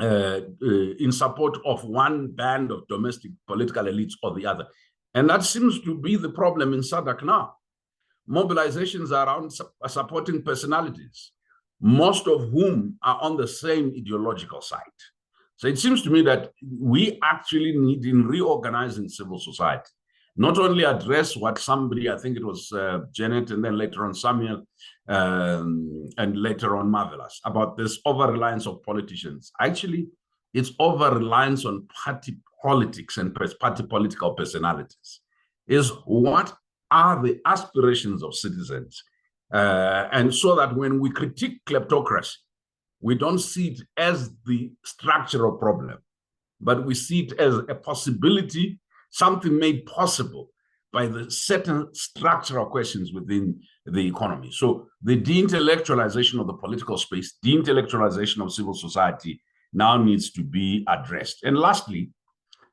in support of one band of domestic political elites or the other. And that seems to be the problem in SADC now. Mobilizations around supporting personalities, most of whom are on the same ideological side. So it seems to me that we actually need, in reorganizing civil society, not only address what somebody, I think it was Janet and then later on Samuel and later on Marvelous, about this over-reliance of politicians. Actually, it's over-reliance on party politics and party political personalities. Is what are the aspirations of citizens? And so that when we critique kleptocracy, we don't see it as the structural problem, but we see it as a possibility, something made possible by the certain structural questions within the economy. So the de-intellectualization of the political space, de-intellectualization of civil society now needs to be addressed. And lastly,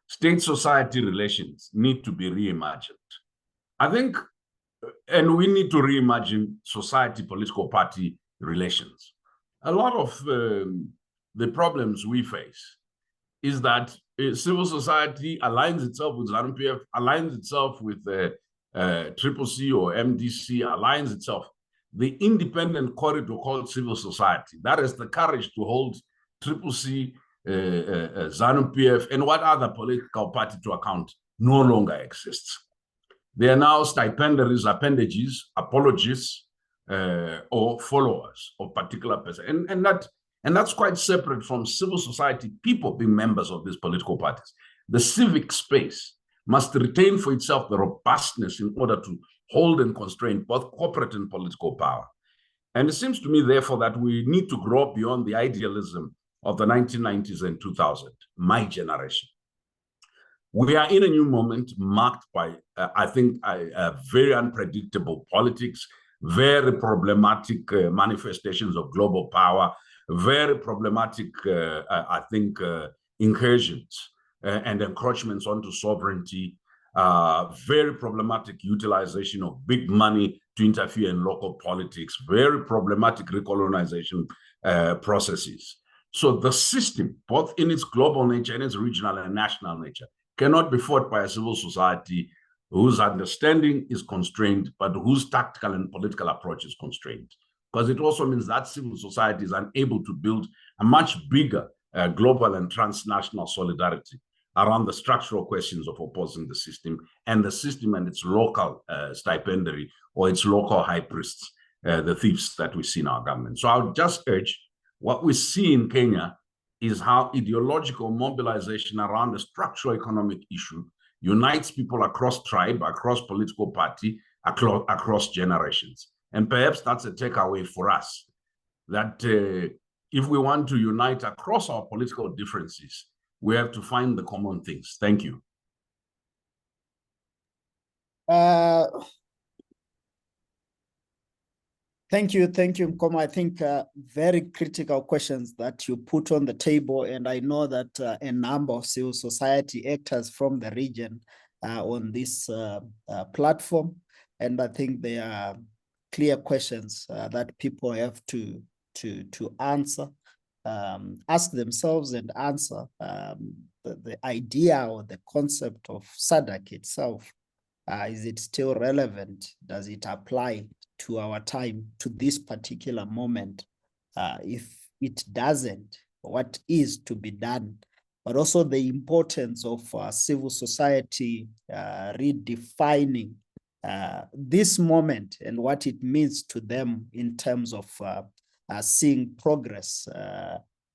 state-society relations need to be reimagined. I think, and we need to reimagine society, political party relations. A lot of the problems we face is that civil society aligns itself with ZANU-PF, aligns itself with CCC or MDC, aligns itself. the independent corridor called civil society, that is the courage to hold Triple C, ZANU-PF, and what other political party to account, no longer exists. They are now stipendiaries, appendages, apologists, or followers of particular person. And that's quite separate from civil society, people being members of these political parties. The civic space must retain for itself the robustness in order to hold and constrain both corporate and political power. And it seems to me, therefore, that we need to grow beyond the idealism of the 1990s and 2000, my generation. We are in a new moment marked by, I think, very unpredictable politics, very problematic manifestations of global power, very problematic, I think, incursions and encroachments onto sovereignty, very problematic utilization of big money to interfere in local politics, very problematic recolonization processes. So the system, both in its global nature and its regional and national nature, cannot be fought by a civil society whose understanding is constrained, but whose tactical and political approach is constrained. Because it also means that civil society is unable to build a much bigger global and transnational solidarity around the structural questions of opposing the system and its local stipendiary or its local high priests, the thieves that we see in our government. So I would just urge, what we see in Kenya is how ideological mobilization around a structural economic issue unites people across tribe, across political party, across generations. And perhaps that's a takeaway for us, that if we want to unite across our political differences, we have to find the common things. Thank you. Thank you, Mkoma. I think very critical questions that you put on the table, and I know that a number of civil society actors from the region are on this platform, and I think they are clear questions that people have to answer, ask themselves and answer. The idea or the concept of SADC itself, is it still relevant? Does it apply to our time, to this particular moment? If it doesn't, what is to be done? But also the importance of civil society redefining this moment and what it means to them in terms of seeing progress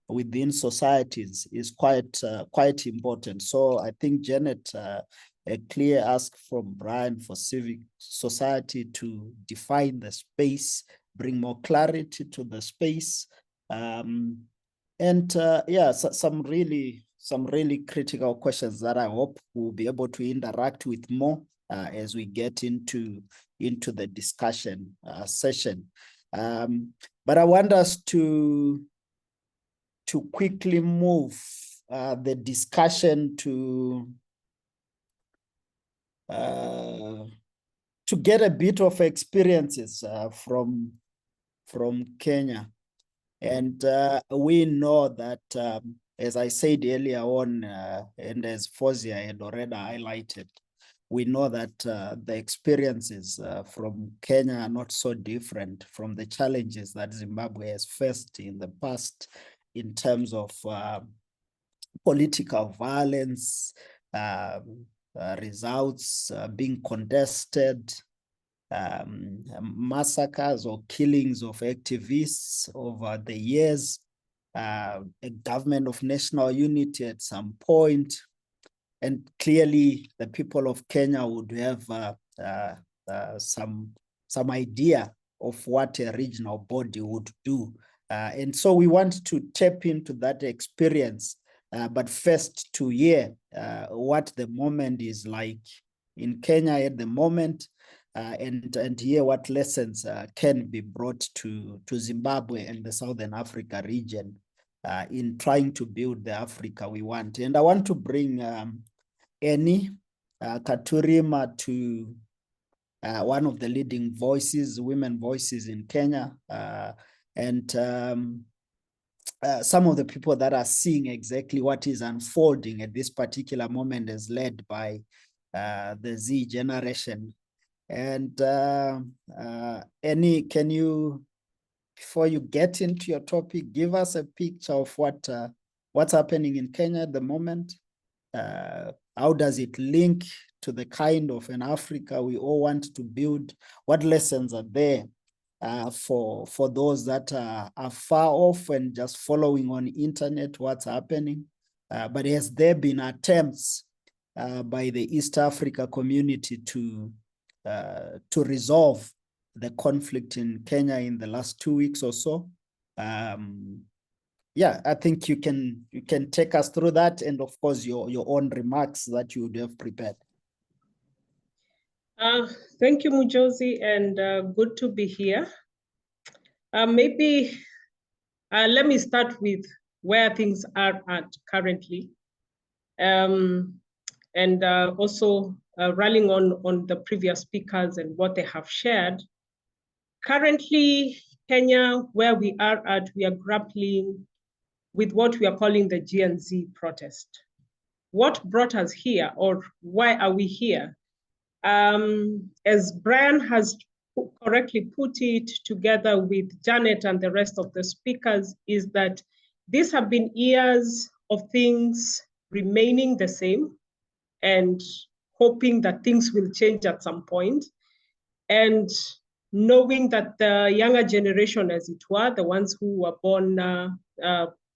within societies is quite important. So I think, Janet, a clear ask from Brian for civic society to define the space, bring more clarity to the space, yeah, some really critical questions that I hope we'll be able to interact with more as we get into the discussion session. But I want us to quickly move the discussion to get a bit of experiences from Kenya. And we know that, as I said earlier on, and as Fozia had already highlighted, we know that the experiences from Kenya are not so different from the challenges that Zimbabwe has faced in the past in terms of political violence, results being contested, massacres or killings of activists over the years, a government of national unity at some point. And clearly the people of Kenya would have some idea of what a regional body would do. And so we want to tap into that experience, but first to hear what the moment is like in Kenya at the moment, and hear what lessons can be brought to Zimbabwe and the Southern Africa region in trying to build the Africa we want. And I want to bring Annie Katurima to one of the leading voices, women voices in Kenya, and some of the people that are seeing exactly what is unfolding at this particular moment is led by the Z generation. And can you, before you get into your topic, give us a picture of what's happening in Kenya at the moment? How does it link to the kind of an Africa we all want to build? What lessons are there for those that are far off and just following on internet what's happening? But has there been attempts by the East Africa community to resolve the conflict in Kenya in the last 2 weeks or so? Yeah, I think you can take us through that, and of course your own remarks that you would have prepared. Thank you, Mujozi, and good to be here. Maybe let me start with where things are at currently, and also rallying on the previous speakers and what they have shared. Currently, Kenya, where we are at, we are grappling with what we are calling the GNZ protest. What brought us here, or why are we here? As Brian has correctly put it, together with Janet and the rest of the speakers, is that these have been years of things remaining the same and hoping that things will change at some point, and knowing that the younger generation, as it were, the ones who were born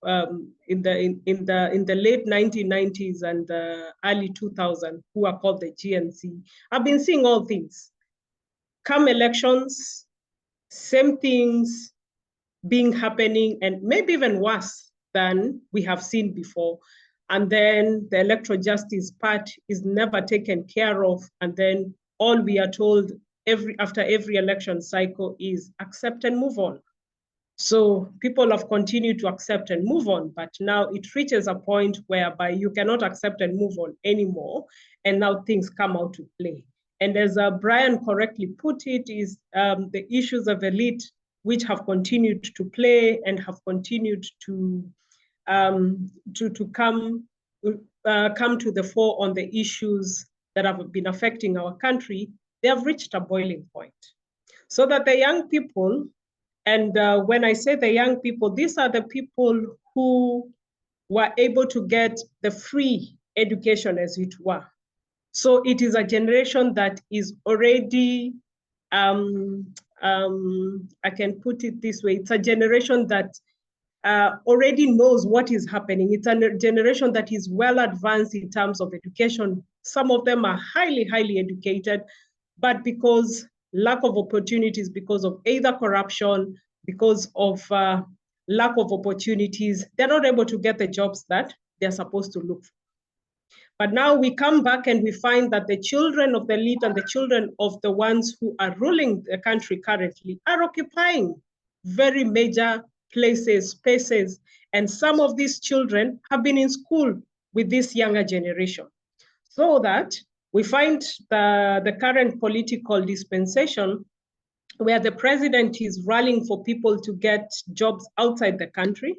in the late 1990s and the early 2000s, who are called the GNC, I've been seeing all things. Come elections, same things happening, and maybe even worse than we have seen before. And then the electoral justice part is never taken care of. And then all we are told after every election cycle is accept and move on. So people have continued to accept and move on, but now it reaches a point whereby you cannot accept and move on anymore, and now things come out to play. And as Brian correctly put it, is the issues of elite which have continued to play and have continued to come to the fore on the issues that have been affecting our country. They have reached a boiling point, so that the young people. And when I say the young people, these are the people who were able to get the free education, as it were. So it is a generation that is already, I can put it this way, it's a generation that already knows what is happening. It's a generation that is well advanced in terms of education. Some of them are highly, highly educated, but because lack of opportunities, because of either corruption, because of lack of opportunities, they're not able to get the jobs that they're supposed to look for. But now we come back and we find that the children of the elite and the children of the ones who are ruling the country currently are occupying very major places, spaces. And some of these children have been in school with this younger generation. So that we find the current political dispensation where the president is rallying for people to get jobs outside the country.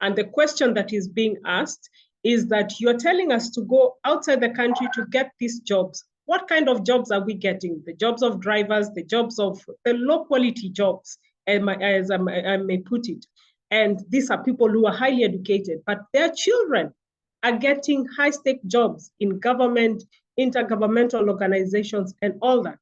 And the question that is being asked is that you're telling us to go outside the country to get these jobs. What kind of jobs are we getting? The jobs of drivers, the jobs of the low quality jobs, as I may put it. And these are people who are highly educated, but their children are getting high-stake jobs in government, intergovernmental organizations, and all that.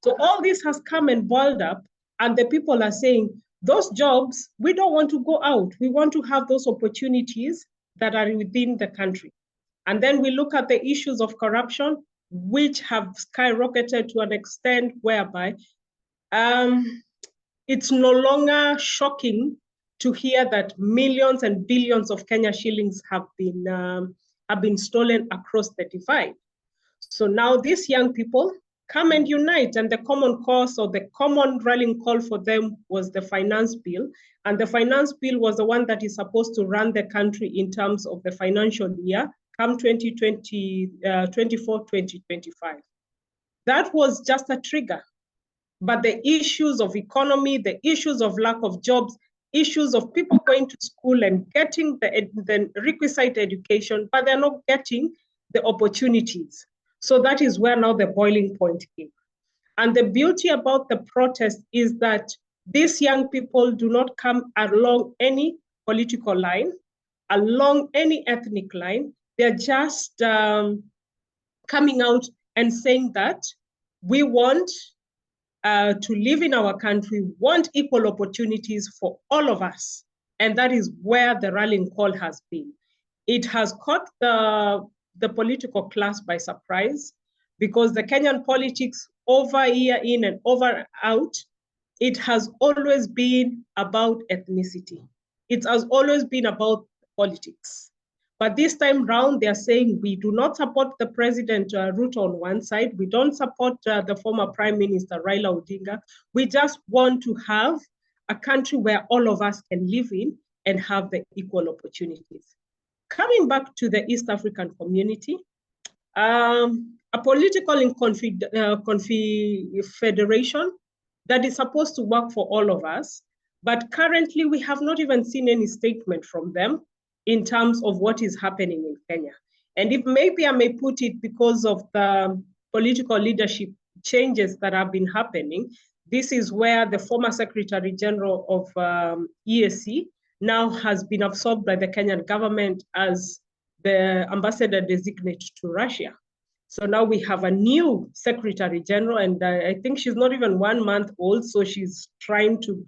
So all this has come and boiled up, and the people are saying, those jobs, we don't want to go out. We want to have those opportunities that are within the country. And then we look at the issues of corruption, which have skyrocketed to an extent whereby it's no longer shocking to hear that millions and billions of Kenya shillings have been stolen across the divide. So now these young people come and unite, and the common cause or the common rallying call for them was the finance bill. And the finance bill was the one that is supposed to run the country in terms of the financial year, come 2024-2025. That was just a trigger. But the issues of economy, the issues of lack of jobs, issues of people going to school and getting the requisite education, but they're not getting the opportunities. So that is where now the boiling point came. And the beauty about the protest is that these young people do not come along any political line, along any ethnic line. They're just coming out and saying that we want to live in our country, want equal opportunities for all of us. And that is where the rallying call has been. It has caught the political class by surprise, because the Kenyan politics over year in and over out, it has always been about ethnicity. It has always been about politics. But this time round, they're saying we do not support the President Ruto on one side. We don't support the former Prime Minister Raila Odinga. We just want to have a country where all of us can live in and have the equal opportunities. Coming back to the East African community, a political confederation that is supposed to work for all of us, but currently we have not even seen any statement from them in terms of what is happening in Kenya. And if maybe I may put it, because of the political leadership changes that have been happening, this is where the former Secretary General of EAC now has been absorbed by the Kenyan government as the ambassador designate to Russia. So now we have a new Secretary General, and I think she's not even 1 month old, so she's trying to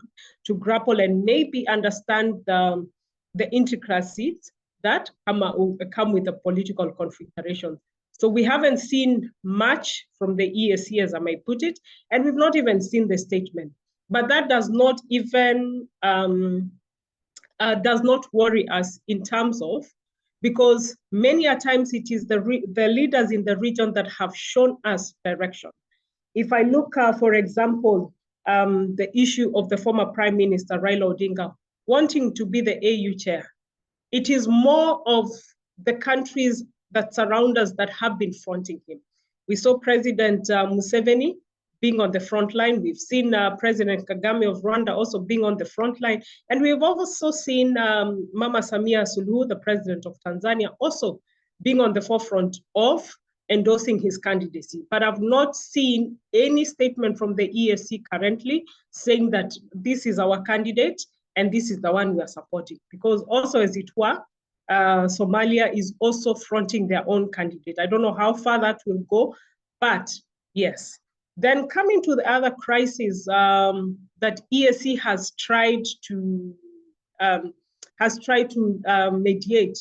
grapple and maybe understand the intricacies that come with the political configuration. So we haven't seen much from the EAC, as I may put it, and we've not even seen the statement. But that does not even does not worry us in terms of, because many a times it is the leaders in the region that have shown us direction. If I look, for example, the issue of the former Prime Minister Raila Odinga wanting to be the AU chair, it is more of the countries that surround us that have been fronting him. We saw President Museveni being on the front line. We've seen President Kagame of Rwanda also being on the front line. And we've also seen Mama Samia Suluhu, the president of Tanzania, also being on the forefront of endorsing his candidacy. But I've not seen any statement from the EAC currently saying that this is our candidate and this is the one we are supporting. Because also, as it were, Somalia is also fronting their own candidate. I don't know how far that will go, but yes. Then coming to the other crisis that EAC has tried to mediate,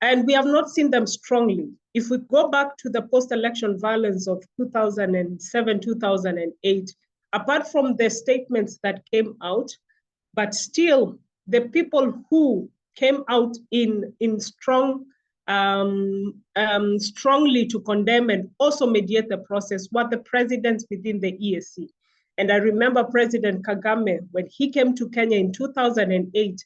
and we have not seen them strongly. If we go back to the post-election violence of 2007, 2008, apart from the statements that came out, but still the people who came out in strong strongly to condemn and also mediate the process were the presidents within the EAC. And I remember President Kagame, when he came to Kenya in 2008,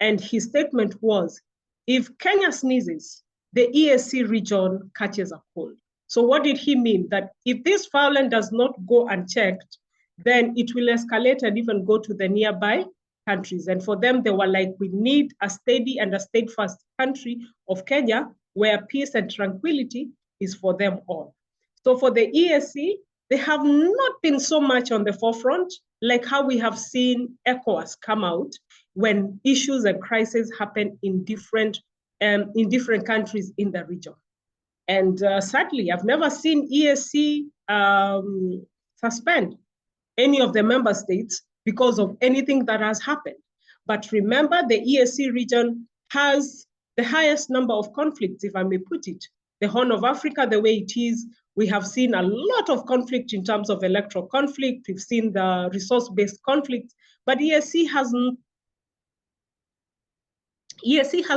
and his statement was, if Kenya sneezes, the EAC region catches a cold. So what did he mean? That if this violence does not go unchecked, then it will escalate and even go to the nearby countries. And for them, they were like, we need a steady and a steadfast country of Kenya where peace and tranquility is for them all. So for the EAC, they have not been so much on the forefront, like how we have seen ECOWAS come out when issues and crises happen in different countries in the region. And sadly, I've never seen EAC suspend any of the member states because of anything that has happened. But remember, the EAC region has the highest number of conflicts, if I may put it. The Horn of Africa, the way it is, we have seen a lot of conflict in terms of electoral conflict. We've seen the resource-based conflict, but EAC has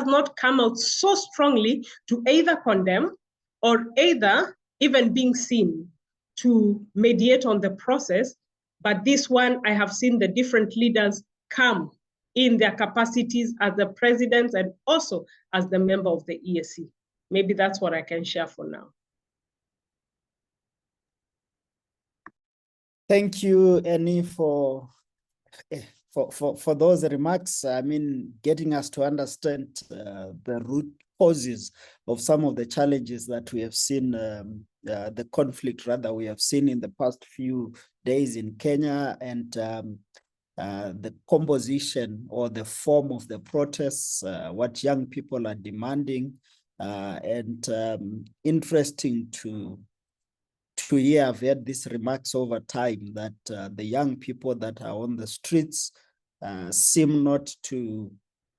not come out so strongly to either condemn or either even being seen to mediate on the process. But this one, I have seen the different leaders come in their capacities as the presidents and also as the member of the EAC. Maybe that's what I can share for now. Thank you, Annie, for those remarks. I mean, getting us to understand the root causes of some of the challenges that we have seen the conflict rather we have seen in the past few days in Kenya, and the composition or the form of the protests, what young people are demanding, and interesting to hear. I've heard these remarks over time that the young people that are on the streets seem not to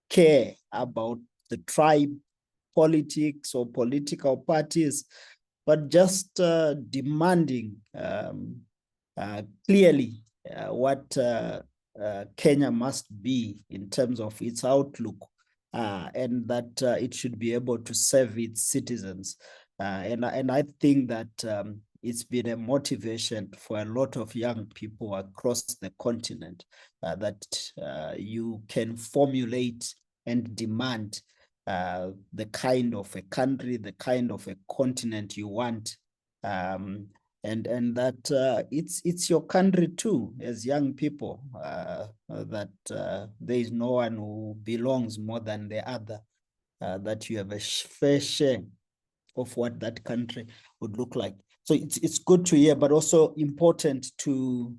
care about the tribe politics or political parties, but just demanding clearly what Kenya must be in terms of its outlook, and that it should be able to serve its citizens. And I think that it's been a motivation for a lot of young people across the continent that you can formulate and demand the kind of a country, the kind of a continent you want, and that it's your country too, as young people, that there is no one who belongs more than the other, that you have a fair share of what that country would look like. So it's good to hear, but also important to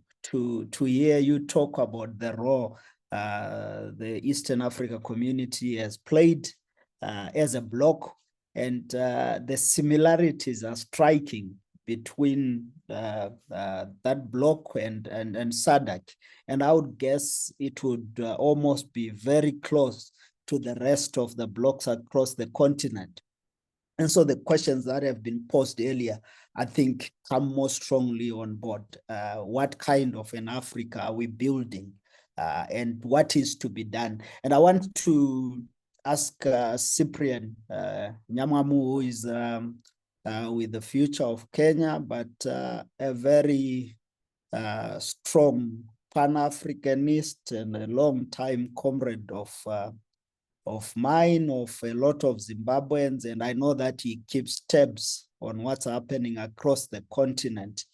hear you talk about the role the Eastern Africa community has played as a bloc, and the similarities are striking between that bloc and SADC. And I would guess it would almost be very close to the rest of the blocs across the continent. And so the questions that have been posed earlier, I think, come more strongly on board. What kind of an Africa are we building, and what is to be done? And I want to ask Cyprian Nyamamu, who is with the Future of Kenya, but a very strong Pan-Africanist and a long-time comrade of mine, of a lot of Zimbabweans, and I know that he keeps tabs on what's happening across the continent.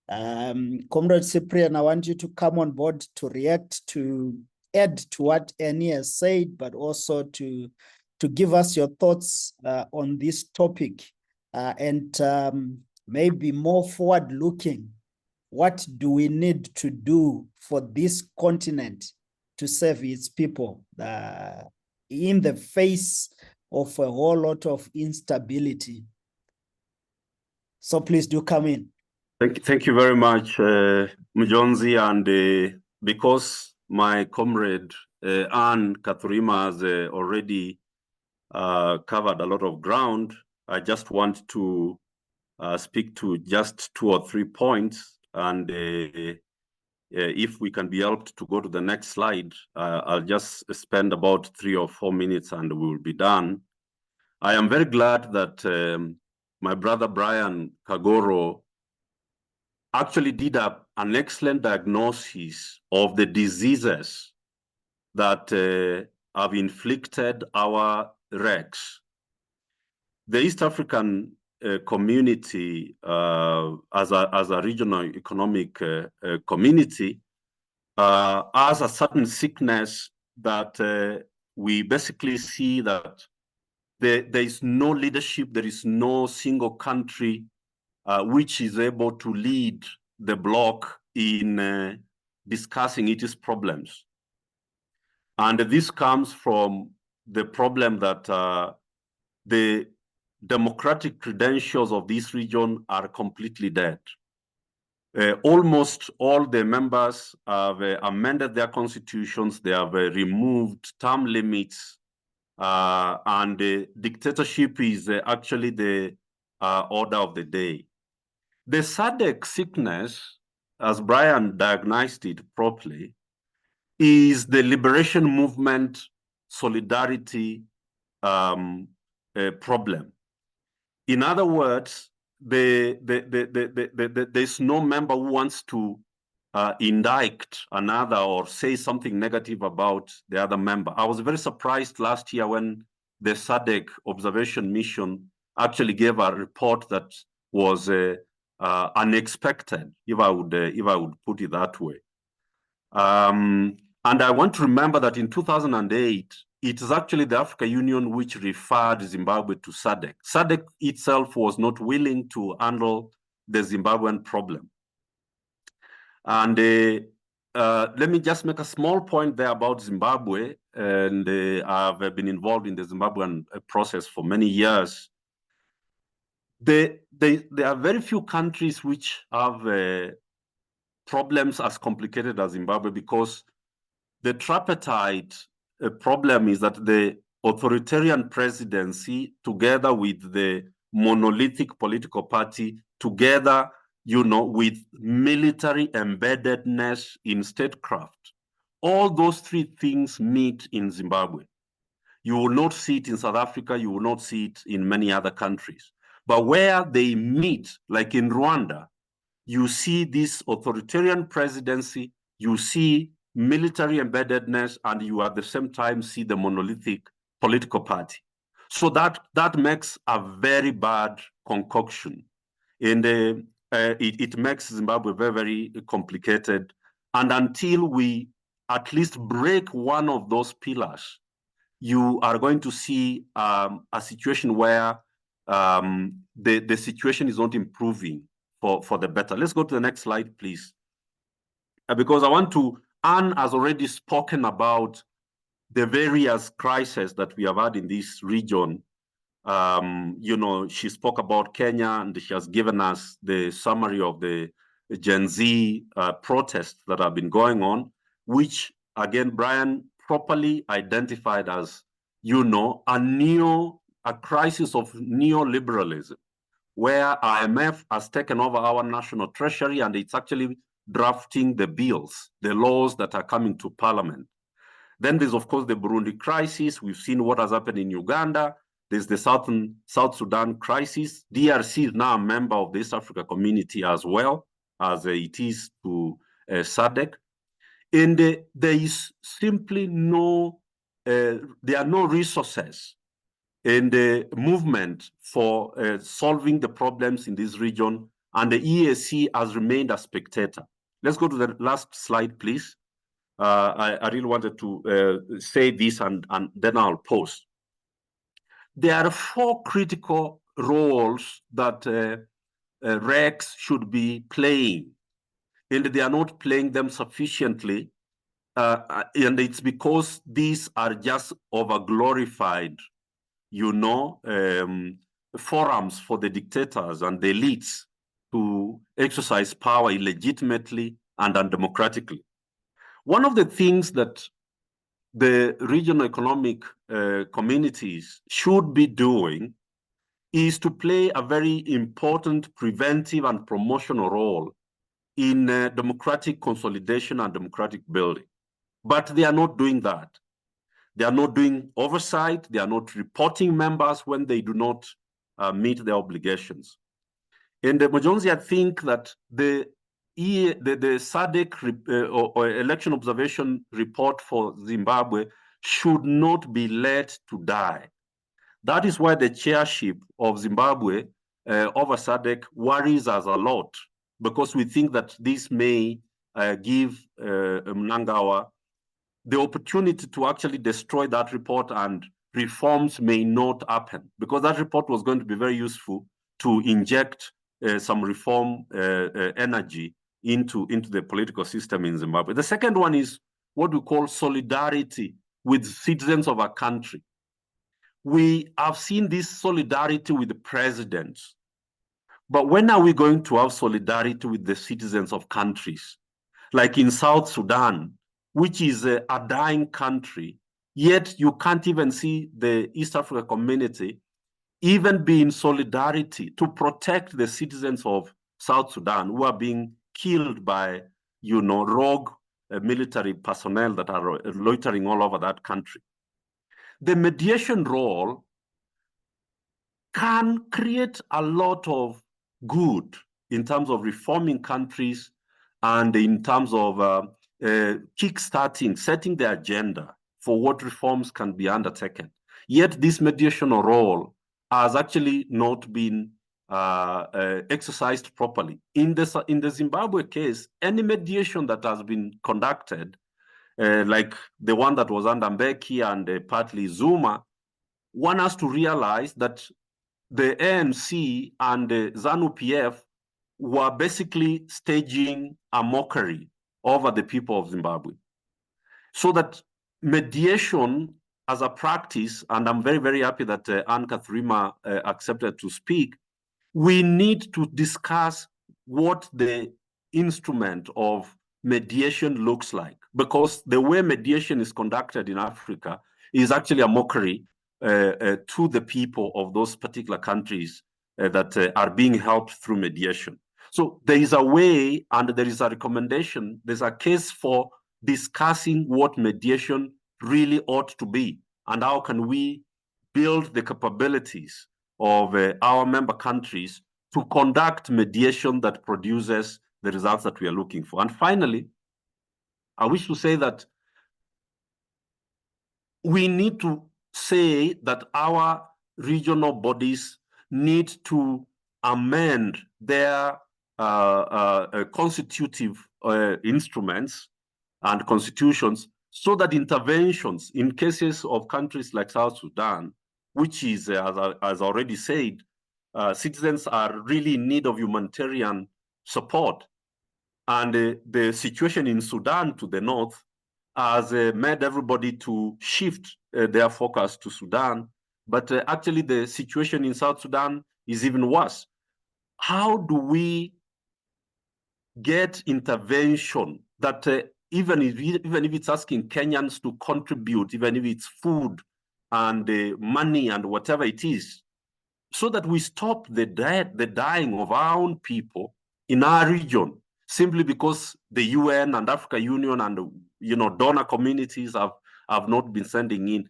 Comrade Cyprian, I want you to come on board to react, to add to what Annie has said, but also to give us your thoughts on this topic, and maybe more forward-looking. What do we need to do for this continent to serve its people in the face of a whole lot of instability? So please do come in. Thank you very much, Mjonzi, and because my comrade Anne Kathurima has already covered a lot of ground, I just want to speak to just 2 or 3 points, and if we can be helped to go to the next slide, I'll just spend about 3 or 4 minutes and we will be done. I am very glad that my brother Brian Kagoro actually did an excellent diagnosis of the diseases that have inflicted our wrecks. The East African community, as a regional economic community, has a certain sickness that we basically see that there is no leadership, there is no single country which is able to lead the bloc in discussing its problems. And this comes from the problem that the democratic credentials of this region are completely dead. Almost all the members have amended their constitutions, they have removed term limits, and dictatorship is actually the order of the day. The SADC sickness, as Brian diagnosed it properly, is the liberation movement solidarity problem. In other words, there's no member who wants to indict another or say something negative about the other member. I was very surprised last year when the SADC observation mission actually gave a report that was unexpected, if I would put it that way. And I want to remember that in 2008, it is actually the African Union which referred Zimbabwe to SADC. SADC itself was not willing to handle the Zimbabwean problem. And let me just make a small point there about Zimbabwe. And I've been involved in the Zimbabwean process for many years. There are very few countries which have problems as complicated as Zimbabwe, because the tripartite problem is that the authoritarian presidency, together with the monolithic political party, together, with military embeddedness in statecraft, all those three things meet in Zimbabwe. You will not see it in South Africa, you will not see it in many other countries. But where they meet, like in Rwanda, you see this authoritarian presidency, you see military embeddedness, and you at the same time see the monolithic political party. So that makes a very bad concoction. And it makes Zimbabwe very, very complicated. And until we at least break one of those pillars, you are going to see a situation where the situation is not improving for the better. Let's go to the next slide, please. Because Anne has already spoken about the various crises that we have had in this region. She spoke about Kenya, and she has given us the summary of the Gen Z protests that have been going on, which, again, Brian properly identified as, a crisis of neoliberalism, where IMF has taken over our national treasury, and it's actually drafting the bills, the laws that are coming to parliament. Then there's, of course, the Burundi crisis. We've seen what has happened in Uganda. There's the South Sudan crisis. DRC is now a member of the East Africa community as well, as it is to SADC. And there is simply there are no resources in the movement for solving the problems in this region, and the EAC has remained a spectator. Let's go to the last slide, please. I really wanted to say this, and then I'll pause. There are 4 critical roles that RECs should be playing, and they are not playing them sufficiently. And it's because these are just over-glorified, forums for the dictators and the elites to exercise power illegitimately and undemocratically. One of the things that the regional economic communities should be doing is to play a very important preventive and promotional role in democratic consolidation and democratic building. But they are not doing that. They are not doing oversight. They are not reporting members when they do not meet their obligations. And Mojonzi, I think that the SADC or election observation report for Zimbabwe should not be let to die. That is why the chairship of Zimbabwe over SADC worries us a lot, because we think that this may give Mnangagwa the opportunity to actually destroy that report, and reforms may not happen, because that report was going to be very useful to inject some reform energy into the political system in Zimbabwe. The second one is what we call solidarity with citizens of our country. We have seen this solidarity with the presidents, but when are we going to have solidarity with the citizens of countries? Like in South Sudan, which is a dying country, yet you can't even see the East Africa community even be in solidarity to protect the citizens of South Sudan who are being killed by, rogue military personnel that are loitering all over that country. The mediation role can create a lot of good in terms of reforming countries and in terms of kickstarting, setting the agenda for what reforms can be undertaken. Yet this mediation role has actually not been exercised properly. In the Zimbabwe case, any mediation that has been conducted like the one that was under Mbeki and partly Zuma, want us to realize that the ANC and the ZANU-PF were basically staging a mockery over the people of Zimbabwe. So that mediation as a practice, and I'm very, very happy that Anne Kathrima accepted to speak, we need to discuss what the instrument of mediation looks like, because the way mediation is conducted in Africa is actually a mockery to the people of those particular countries that are being helped through mediation. So there is a way, and there is a recommendation, there's a case for discussing what mediation really ought to be, and how can we build the capabilities of our member countries to conduct mediation that produces the results that we are looking for. And finally, I wish to say that we need to say that our regional bodies need to amend their constitutive instruments and constitutions so that interventions in cases of countries like South Sudan, which is, as already said, citizens are really in need of humanitarian support. And the situation in Sudan to the north has made everybody to shift their focus to Sudan. But actually, the situation in South Sudan is even worse. How do we get intervention that even if it's asking Kenyans to contribute, even if it's food and money and whatever it is, so that we stop the dying of our own people in our region, simply because the UN and Africa Union and donor communities have not been sending in.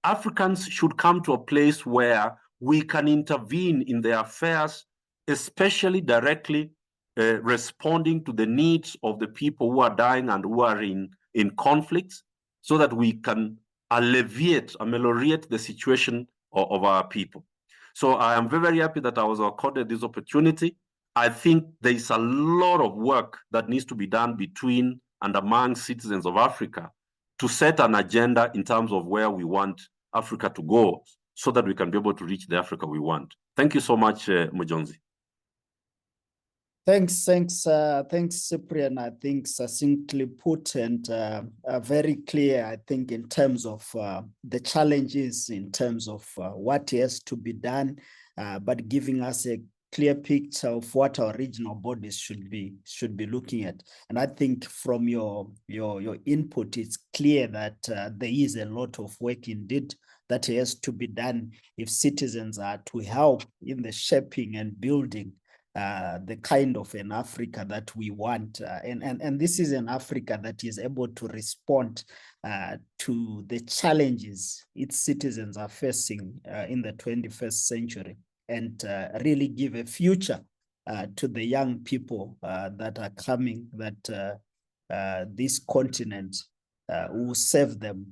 Africans should come to a place where we can intervene in their affairs, especially directly responding to the needs of the people who are dying and who are in conflicts, so that we can ameliorate the situation of our people. So I am very, very happy that I was accorded this opportunity. I think there is a lot of work that needs to be done between and among citizens of Africa to set an agenda in terms of where we want Africa to go, so that we can be able to reach the Africa we want. Thank you so much, Mujonzi. Thanks, Cyprian. I think succinctly put and very clear, I think, in terms of the challenges, in terms of what has to be done, but giving us a clear picture of what our regional bodies should be looking at. And I think from your input, it's clear that there is a lot of work indeed that has to be done if citizens are to help in the shaping and building the kind of an Africa that we want. And this is an Africa that is able to respond to the challenges its citizens are facing in the 21st century, and really give a future to the young people that are coming, that this continent will serve them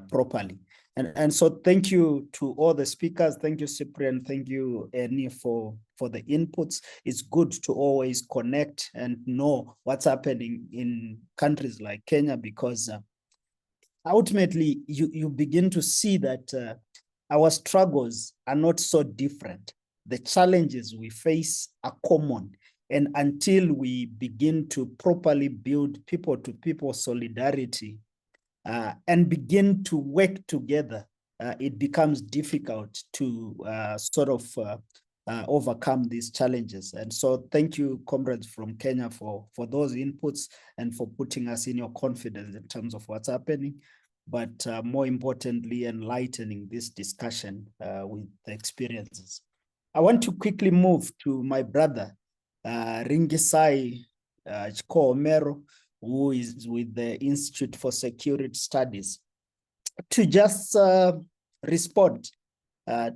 properly. And so thank you to all the speakers. Thank you, Cyprian. Thank you, Annie, for the inputs. It's good to always connect and know what's happening in countries like Kenya, because ultimately you begin to see that our struggles are not so different. The challenges we face are common. And until we begin to properly build people-to-people solidarity, and begin to work together, it becomes difficult to overcome these challenges. And so thank you, comrades from Kenya, for those inputs and for putting us in your confidence in terms of what's happening, but more importantly, enlightening this discussion with the experiences. I want to quickly move to my brother, Ringisai Chiko Omero, who is with the Institute for Security Studies, to just respond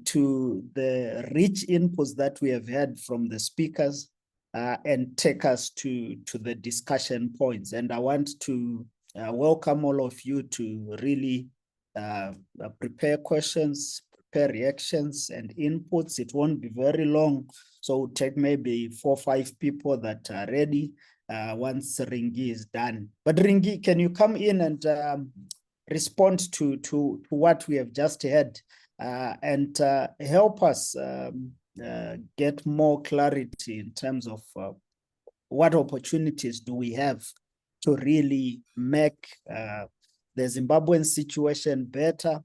to the rich inputs that we have had from the speakers and take us to the discussion points. And I want to welcome all of you to really prepare questions, prepare reactions and inputs. It won't be very long. So we'll take maybe 4 or 5 people that are ready once Ringi is done. But Ringi, can you come in and respond to what we have just heard and help us get more clarity in terms of what opportunities do we have to really make the Zimbabwean situation better,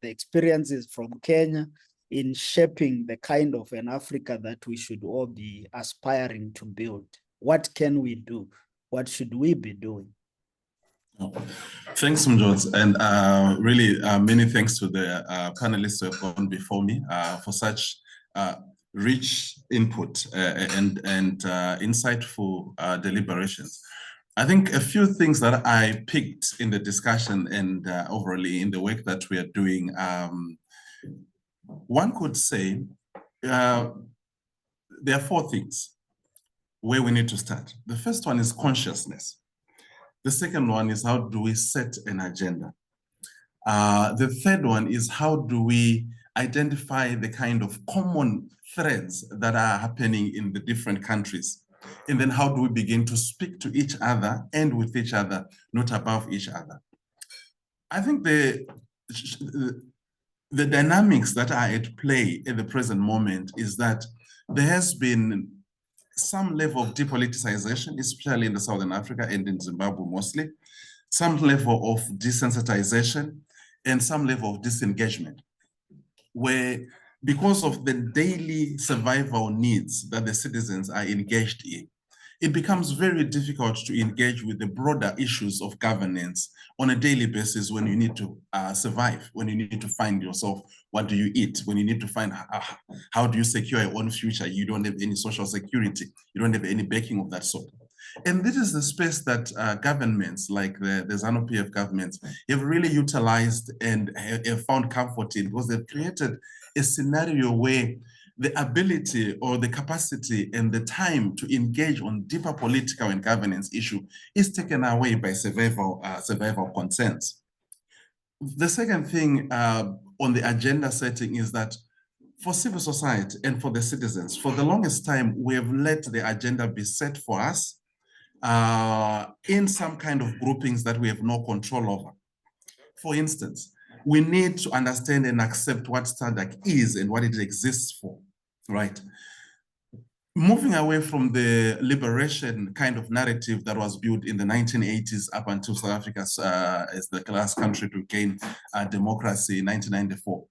the experiences from Kenya in shaping the kind of an Africa that we should all be aspiring to build. What can we do? What should we be doing? Thanks, Mjohns, and really many thanks to the panelists who have gone before me for such rich input and insightful deliberations. I think a few things that I picked in the discussion and overall in the work that we are doing, one could say there are 4 things where we need to start. The first one is consciousness. The second one is how do we set an agenda? The third one is how do we identify the kind of common threads that are happening in the different countries? And then how do we begin to speak to each other and with each other, not above each other? I think the dynamics that are at play at the present moment is that there has been some level of depoliticization, especially in the Southern Africa and in Zimbabwe mostly, some level of desensitization and some level of disengagement, where because of the daily survival needs that the citizens are engaged in, it becomes very difficult to engage with the broader issues of governance on a daily basis when you need to survive, when you need to find yourself, what do you eat, when you need to find how do you secure your own future, you don't have any social security, you don't have any backing of that sort. And this is the space that governments like the ZANU-PF governments have really utilized and have found comfort in, because they've created a scenario where the ability or the capacity and the time to engage on deeper political and governance issue is taken away by survival concerns. The second thing on the agenda setting is that for civil society and for the citizens, for the longest time, we have let the agenda be set for us in some kind of groupings that we have no control over. For instance, we need to understand and accept what SADC is and what it exists for, right? Moving away from the liberation kind of narrative that was built in the 1980s up until South Africa as the last country to gain democracy in 1994.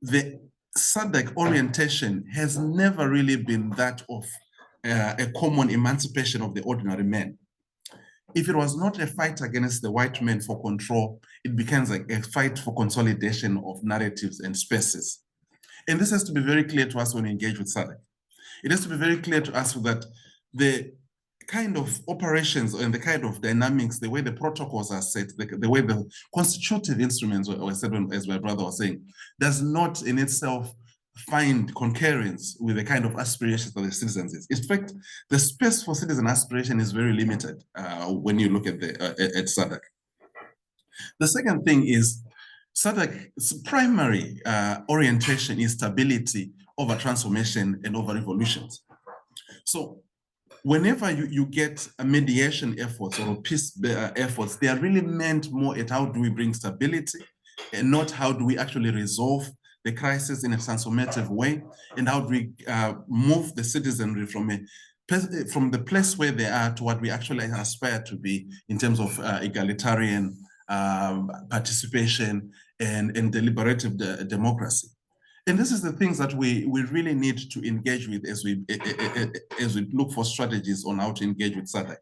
The SADC orientation has never really been that of a common emancipation of the ordinary man. If it was not a fight against the white man for control, it becomes like a fight for consolidation of narratives and spaces. And this has to be very clear to us when we engage with SADC. It has to be very clear to us that the kind of operations and the kind of dynamics, the way the protocols are set, the way the constitutive instruments were set, as my brother was saying, does not in itself find concurrence with the kind of aspirations that the citizens is. In fact, the space for citizen aspiration is very limited when you look at SADC. The second thing is SADC's primary orientation is stability over transformation and over revolutions. So whenever you get a mediation efforts or peace efforts, they are really meant more at how do we bring stability and not how do we actually resolve the crisis in a transformative way, and how do we move the citizenry from the place where they are to what we actually aspire to be in terms of egalitarian participation and deliberative democracy. And this is the things that we really need to engage with as we look for strategies on how to engage with SADC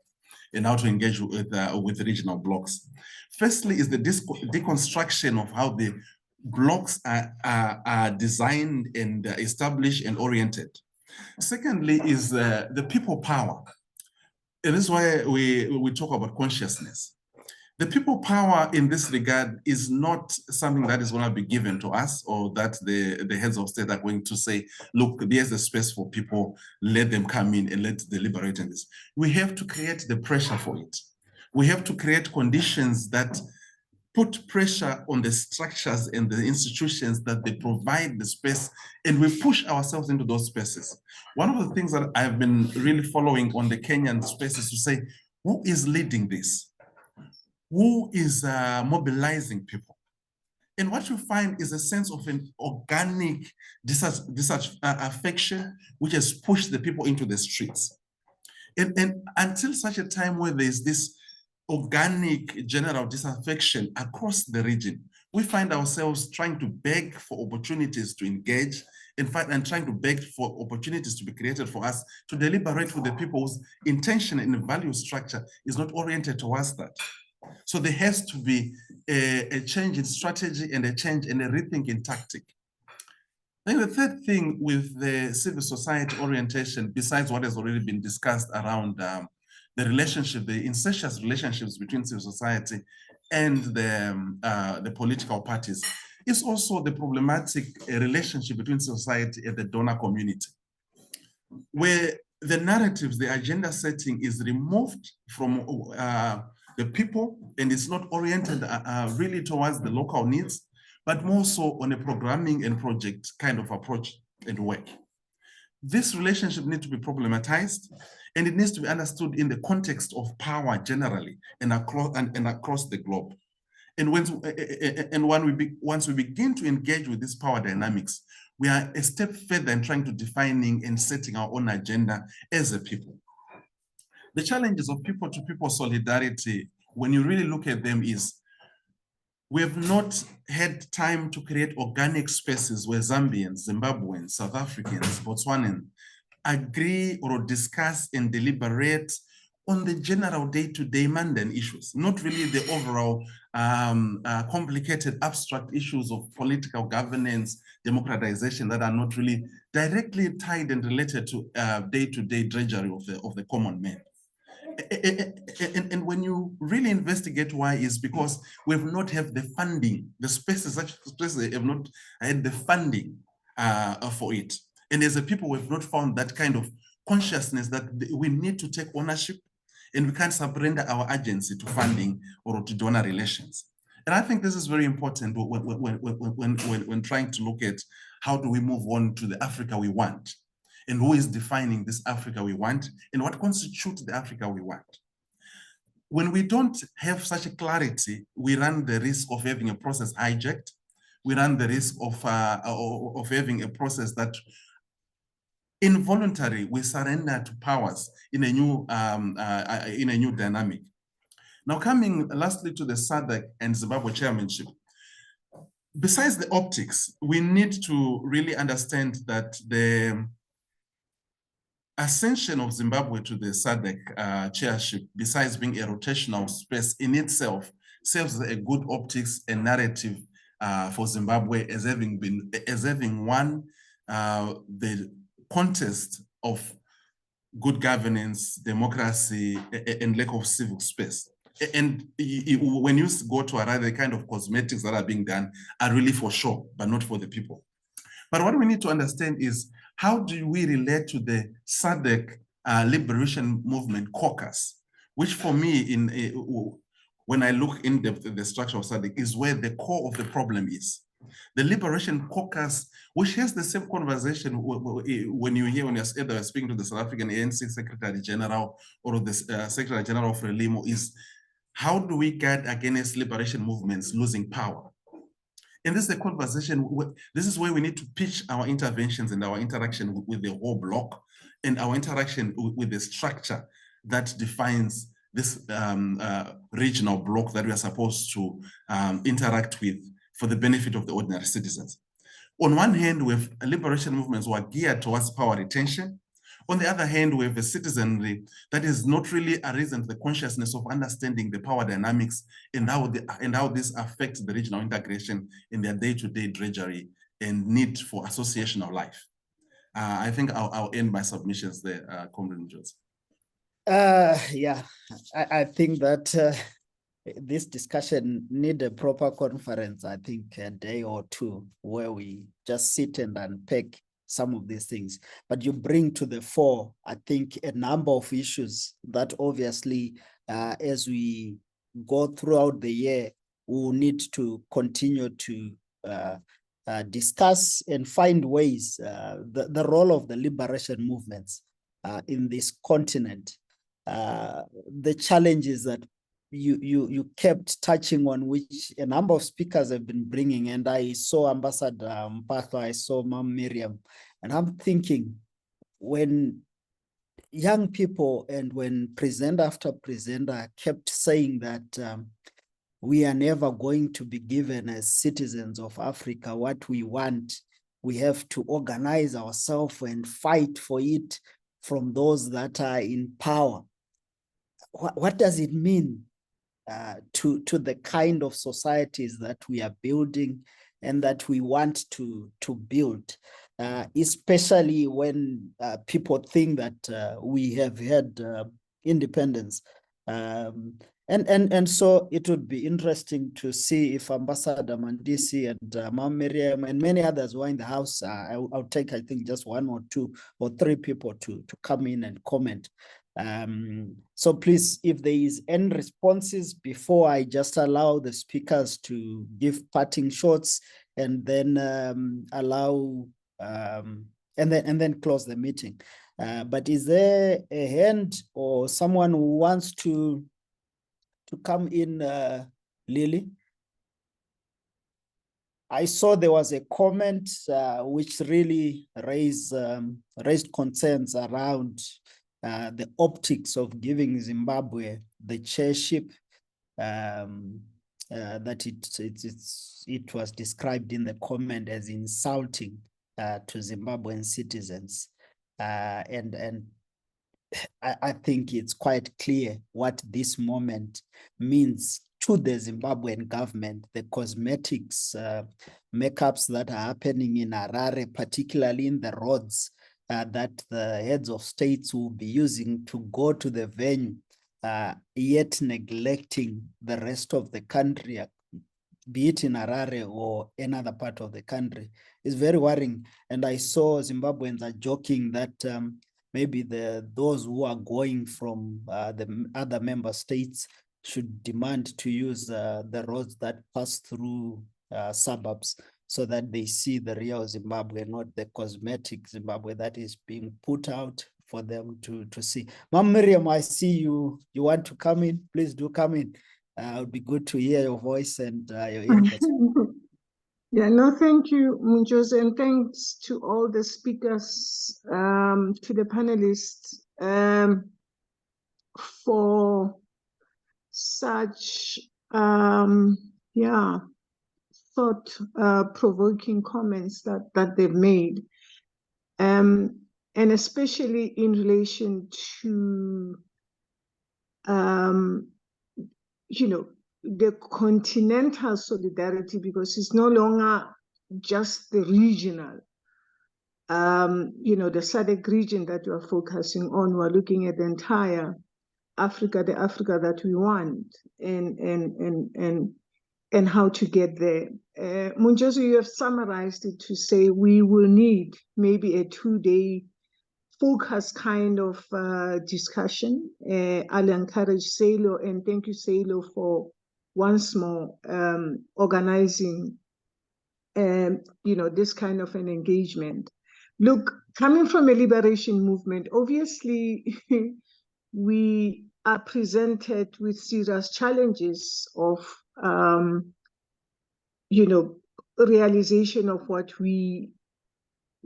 and how to engage with regional blocs. Firstly is the deconstruction of how the blocks are designed and established and oriented. Secondly is the people power. And this is why we talk about consciousness. The people power in this regard is not something that is going to be given to us or that the heads of state are going to say, look, there's a space for people, let them come in and let's deliberate on this. We have to create the pressure for it. We have to create conditions that put pressure on the structures and the institutions that they provide the space, and we push ourselves into those spaces. One of the things that I've been really following on the Kenyan space is to say, who is leading this? Who is mobilizing people? And what you find is a sense of an organic disaffection, which has pushed the people into the streets. And until such a time where there's this organic general disaffection across the region, we find ourselves trying to beg for opportunities to engage, and trying to beg for opportunities to be created for us to deliberate with the people whose intention and value structure is not oriented towards that. So there has to be a change in strategy and a change and a rethink in tactic. I think the third thing with the civil society orientation, besides what has already been discussed around the relationship, the incestuous relationships between civil society and the political parties, is also the problematic relationship between society and the donor community, where the narratives, the agenda setting is removed from the people, and it's not oriented really towards the local needs, but more so on a programming and project kind of approach and work. This relationship needs to be problematized, and it needs to be understood in the context of power generally and across the globe. And once we begin to engage with these power dynamics, we are a step further in trying to defining and setting our own agenda as a people. The challenges of people-to-people solidarity, when you really look at them, is we have not had time to create organic spaces where Zambians, Zimbabweans, South Africans, Botswanans agree or discuss and deliberate on the general day-to-day mundane issues, not really the overall complicated abstract issues of political governance, democratization that are not really directly tied and related to day-to-day drudgery of the common man. And when you really investigate why, is because we have not had the funding, the spaces, such spaces have not had the funding for it. And as a people, we've not found that kind of consciousness that we need to take ownership, and we can't surrender our agency to funding or to donor relations. And I think this is very important when trying to look at how do we move on to the Africa we want, and who is defining this Africa we want, and what constitutes the Africa we want. When we don't have such a clarity, we run the risk of having a process hijacked. We run the risk of having a process that involuntarily we surrender to powers in a new dynamic. Now, coming lastly to the SADC and Zimbabwe chairmanship, besides the optics, we need to really understand that the ascension of Zimbabwe to the SADC chairship, besides being a rotational space in itself, serves as a good optics and narrative for Zimbabwe as having won the contest of good governance, democracy, and lack of civic space. And when you go to arrive, the kind of cosmetics that are being done are really for show, but not for the people. But what we need to understand is, how do we relate to the SADC Liberation Movement Caucus, which for me, when I look in the structure of SADC, is where the core of the problem is. The Liberation Caucus, which has the same conversation when you're either speaking to the South African ANC Secretary General or the Secretary General of Frelimo, is how do we guard against liberation movements losing power? And this is the conversation, this is where we need to pitch our interventions and our interaction with the whole bloc, and our interaction with the structure that defines this regional bloc that we are supposed to interact with for the benefit of the ordinary citizens. On one hand, we have liberation movements who are geared towards power retention. On the other hand, we have a citizenry that is not really arisen to the consciousness of understanding the power dynamics and how this affects the regional integration in their day-to-day drudgery and need for associational life. I think I'll end my submissions there, Comrade Jones. Yeah, I think that this discussion need a proper conference, I think a day or two, where we just sit and unpack some of these things. But you bring to the fore, I think, a number of issues that obviously, as we go throughout the year, we'll need to continue to discuss and find ways, the role of the liberation movements in this continent, the challenges that you kept touching on, which a number of speakers have been bringing, and I saw Ambassador Mpatho, I saw Ma'am Miriam, and I'm thinking, when young people and when presenter after presenter kept saying that we are never going to be given as citizens of Africa what we want, we have to organize ourselves and fight for it from those that are in power. What does it mean to the kind of societies that we are building and that we want to build, especially when people think that we have had independence. And so it would be interesting to see if Ambassador Mandisi and Ma'am Miriam and many others who are in the house, I'll take, I think, just 1 or 2 or 3 people to come in and comment. So please, if there is any responses before I just allow the speakers to give parting shots and then allow and then close the meeting. But is there a hand or someone who wants to come in, Lily? I saw there was a comment which really raised concerns around the optics of giving Zimbabwe the chairship, that it was described in the comment as insulting to Zimbabwean citizens, and I think it's quite clear what this moment means to the Zimbabwean government, the cosmetics makeups that are happening in Harare, particularly in the roads that the heads of states will be using to go to the venue, yet neglecting the rest of the country, be it in Harare or another part of the country, is very worrying. And I saw Zimbabweans are joking that maybe those who are going from the other member states should demand to use the roads that pass through suburbs, so that they see the real Zimbabwe, not the cosmetic Zimbabwe that is being put out for them to see. Ma'am Miriam, I see you want to come in. Please do come in. It would be good to hear your voice and your input. Yeah, no, thank you, Munjoze, and thanks to all the speakers, to the panelists, for such, thought-provoking comments that they've made, and especially in relation to, the continental solidarity, because it's no longer just the regional, the SADC region that we are focusing on. We're looking at the entire Africa, the Africa that we want, and how to get there. Munjoze, you have summarized it to say we will need maybe a 2-day focus kind of discussion. I'll encourage Salo, and thank you, Salo, for once more organizing this kind of an engagement. Look, coming from a liberation movement, obviously we are presented with serious challenges of realization of what we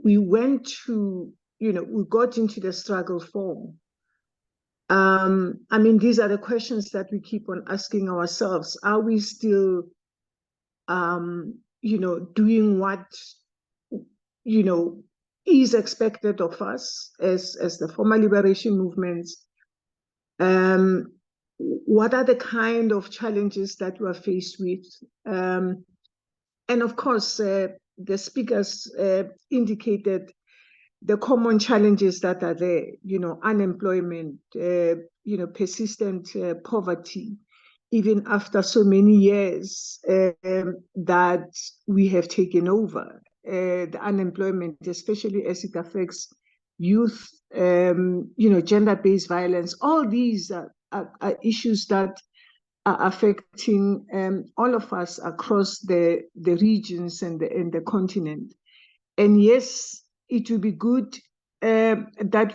went to, we got into the struggle for. I mean, these are the questions that we keep on asking ourselves. Are we still, doing what, is expected of us as the former liberation movements? What are the kind of challenges that we are faced with? And of course, the speakers indicated the common challenges that are there, unemployment, persistent poverty, even after so many years that we have taken over. The unemployment, especially as it affects youth, gender-based violence, all these are issues that are affecting all of us across the regions and the continent. And yes, it will be good that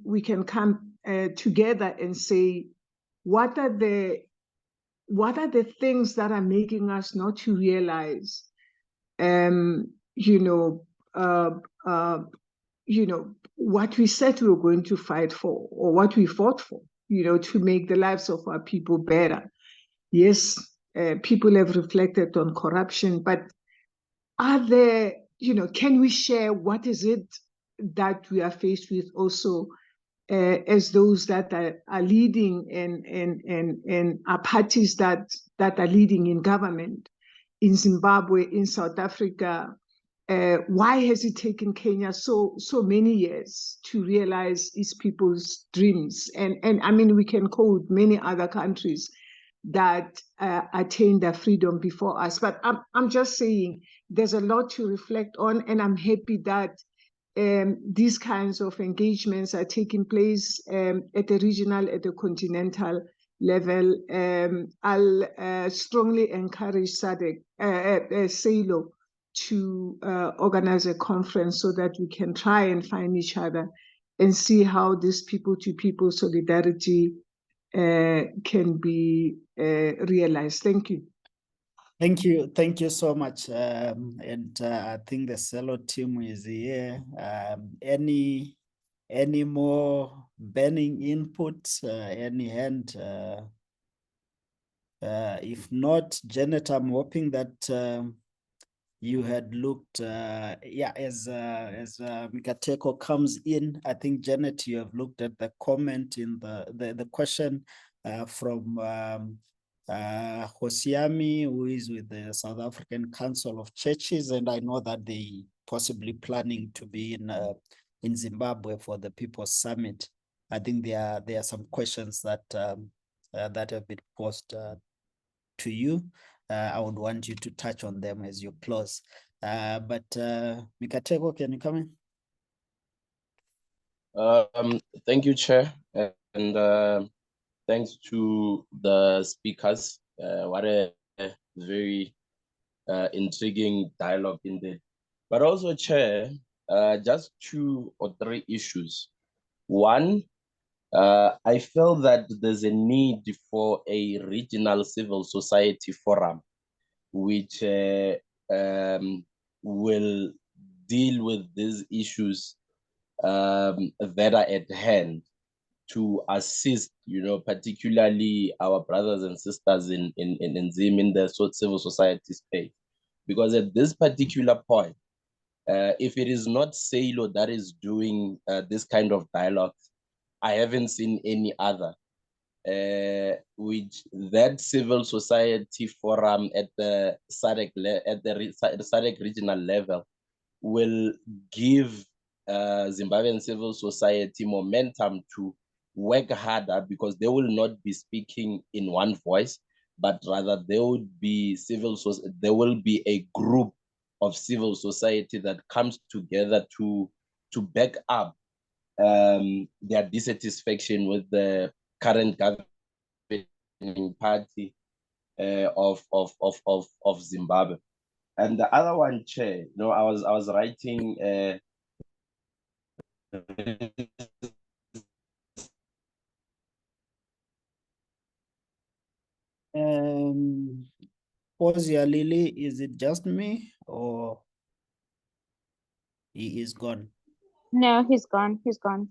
we can come together and say, what are the things that are making us not to realize, what we said we were going to fight for, or what we fought for, to make the lives of our people better. Yes, people have reflected on corruption, but are there, can we share what is it that we are faced with also as those that are leading and are parties that are leading in government in Zimbabwe, in South Africa? Why has it taken Kenya so many years to realize its people's dreams? And I mean, we can quote many other countries that attained their freedom before us. But I'm just saying there's a lot to reflect on, and I'm happy that these kinds of engagements are taking place at the regional, at the continental level. I'll strongly encourage SADC, SAILO, to organize a conference so that we can try and find each other and see how this people-to-people solidarity can be realized. Thank you. Thank you so much. I think the SAILO team is here. Any more burning input? Any hand? If not, Janet, I'm hoping that you had looked, as Mikateko comes in. I think, Janet, you have looked at the comment in the question from Hosiami, who is with the South African Council of Churches, and I know that they possibly planning to be in Zimbabwe for the People's Summit. I think there are some questions that that have been posed to you. I would want you to touch on them as you close. But Mikateko, can you come in? Thank you, Chair, and thanks to the speakers. What a very intriguing dialogue in there. But also, Chair, just 2 or 3 issues. One, I feel that there's a need for a regional civil society forum, which will deal with these issues that are at hand, to assist, particularly our brothers and sisters in Zim, in the civil society space. Because at this particular point, if it is not SAILO that is doing this kind of dialogue, I haven't seen any other. Which that civil society forum at the SADC regional level will give Zimbabwean civil society momentum to work harder, because they will not be speaking in one voice, but rather there would be there will be a group of civil society that comes together to back up their dissatisfaction with the current governing party of Zimbabwe. And the other one, Chair, I was writing Fozia Lily, is it just me or he is gone? No, he's gone. He's gone.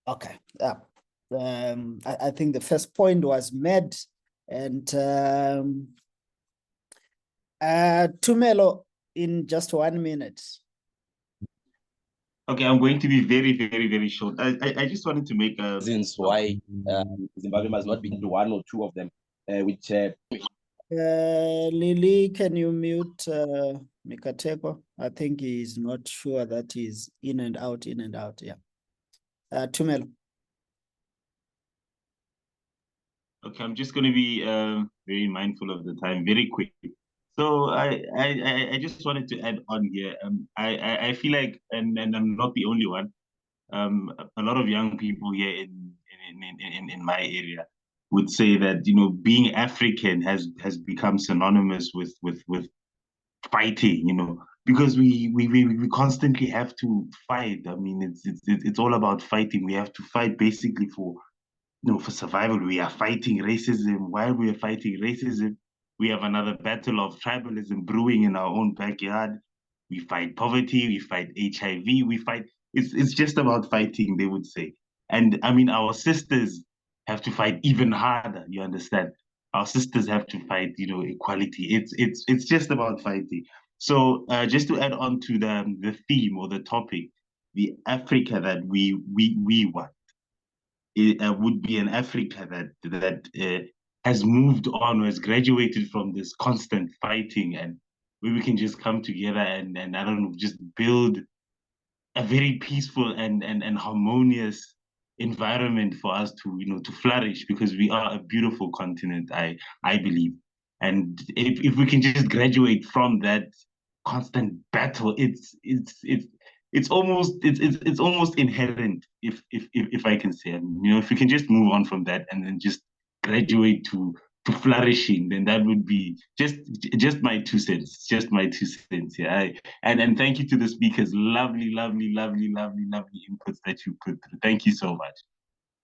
Okay. I think the first point was made, and Tumelo, in just 1 minute. Okay, I'm going to be very, very, very short. I just wanted to make a reasons why Zimbabwe must not be into 1 or 2 of them, which Lily, can you mute Mikateko? I think he's not sure that he's in and out, yeah. Tumelo. Okay, I'm just going to be very mindful of the time, very quick. So I just wanted to add on here. I feel like, and I'm not the only one, a lot of young people here in my area would say that, you know, being African has become synonymous with fighting, you know, because we constantly have to fight. I mean, it's all about fighting. We have to fight basically for, you know, for survival. We are fighting racism. While we are fighting racism, we have another battle of tribalism brewing in our own backyard. We fight poverty, we fight HIV, we fight, it's just about fighting, they would say. And I mean, our sisters have to fight even harder, you understand? Our sisters have to fight, you know, equality. It's just about fighting. So just to add on to the theme or the topic, the Africa that we want, it would be an Africa that has moved on, or has graduated from this constant fighting, and where we can just come together and I don't know, just build a very peaceful and harmonious environment for us to, you know, to flourish, because we are a beautiful continent, I believe. And if we can just graduate from that constant battle, it's almost inherent, if I can say, you know, if we can just move on from that and then just graduate to flourishing, then that would be just my 2 cents, yeah. And thank you to the speakers, lovely inputs that you put through. Thank you so much.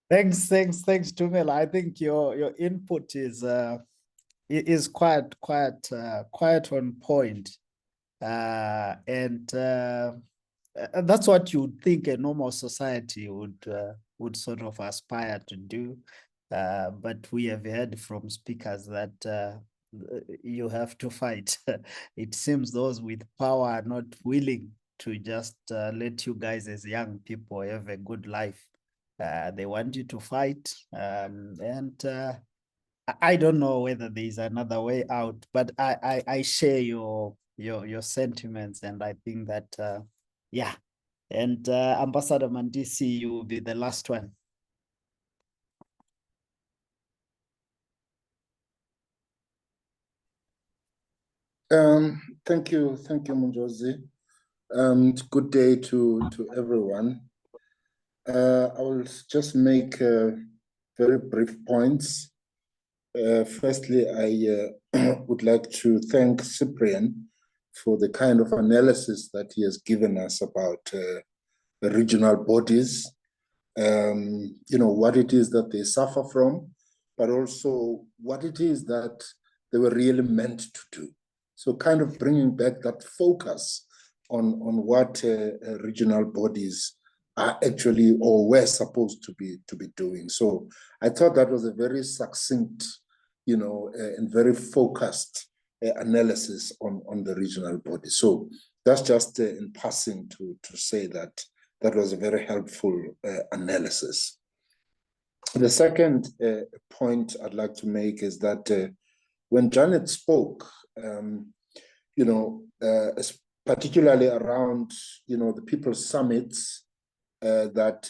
Thanks, Tumela. I think your input is quite on point, and that's what you'd think a normal society would sort of aspire to do. But we have heard from speakers that you have to fight. It seems those with power are not willing to just let you guys as young people have a good life. They want you to fight, and I don't know whether there's another way out, but I share your sentiments, and I think that yeah. And Ambassador Mandisi, you will be the last one. Thank you, Munjozi. Good day to everyone. I will just make very brief points. Firstly, I would like to thank Cyprian for the kind of analysis that he has given us about the regional bodies, you know, what it is that they suffer from, but also what it is that they were really meant to do. So kind of bringing back that focus on what regional bodies are actually, or were supposed to be doing. So I thought that was a very succinct, you know, and very focused analysis on the regional body. So that's just in passing to say that that was a very helpful analysis. The second point I'd like to make is that when Janet spoke, you know, particularly around, you know, the people's summits that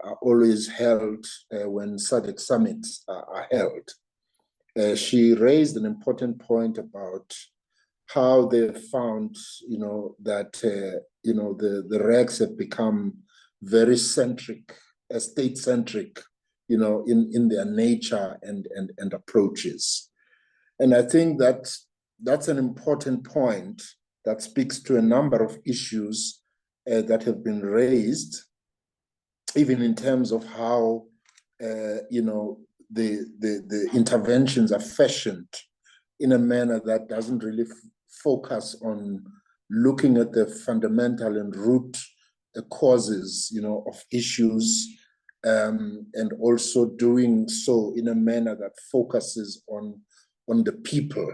are always held when SADC summits are held. She raised an important point about how they found, you know, that, you know, the RECs have become very centric, state-centric, you know, in their nature and approaches. And I think that that's an important point that speaks to a number of issues that have been raised, even in terms of how, you know, the interventions are fashioned in a manner that doesn't really focus on looking at the fundamental and root causes, you know, of issues, and also doing so in a manner that focuses on the people,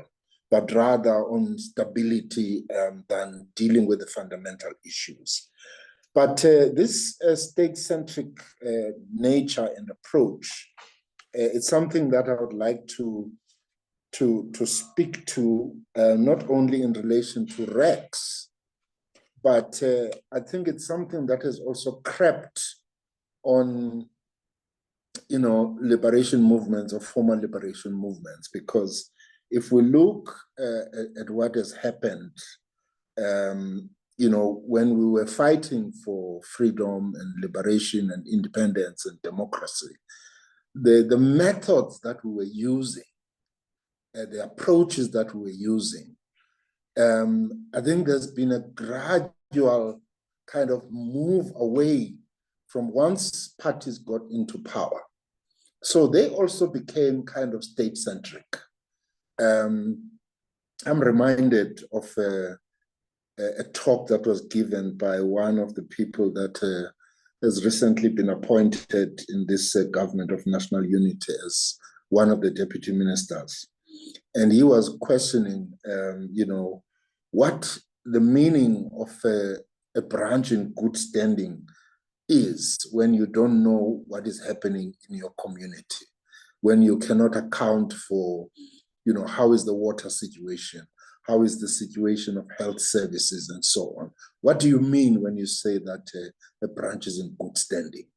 but rather on stability than dealing with the fundamental issues. But this state-centric nature and approach, it's something that I would like to speak to, not only in relation to RECs, but I think it's something that has also crept on, you know, liberation movements or former liberation movements, because if we look at what has happened, you know, when we were fighting for freedom and liberation and independence and democracy, the methods that we were using, the approaches that we were using, I think there's been a gradual kind of move away from once parties got into power. So they also became kind of state-centric. I'm reminded of a talk that was given by one of the people that has recently been appointed in this government of national unity as one of the deputy ministers. And he was questioning, what the meaning of a branch in good standing is when you don't know what is happening in your community, when you cannot account for, how is the water situation, how is the situation of health services and so on. What do you mean when you say that a branch is in good standing?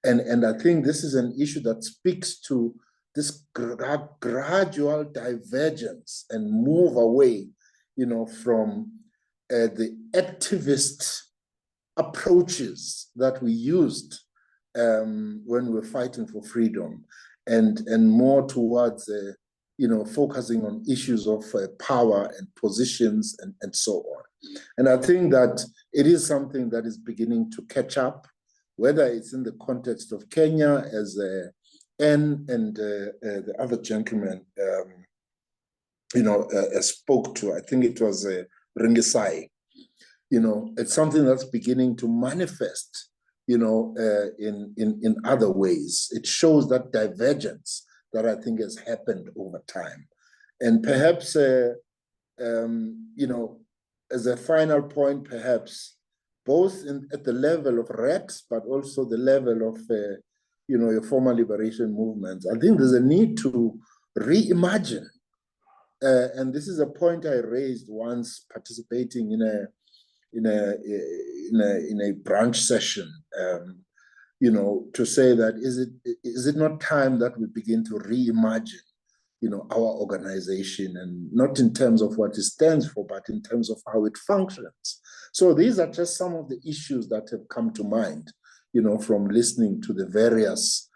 And I think this is an issue that speaks to this gradual divergence and move away, from the activist approaches that we used when we were fighting for freedom, and more towards, focusing on issues of power and positions and so on. And I think that it is something that is beginning to catch up, whether it's in the context of Kenya, as Anne and the other gentleman, spoke to. I think it was Ringisai. It's something that's beginning to manifest, in other ways. It shows that divergence that I think has happened over time. And perhaps, as a final point, perhaps, both at the level of REX, but also the level of, your former liberation movements, I think there's a need to reimagine. And this is a point I raised once participating in a branch session, to say that is it not time that we begin to reimagine, our organization, and not in terms of what it stands for, but in terms of how it functions. So these are just some of the issues that have come to mind, from listening to the various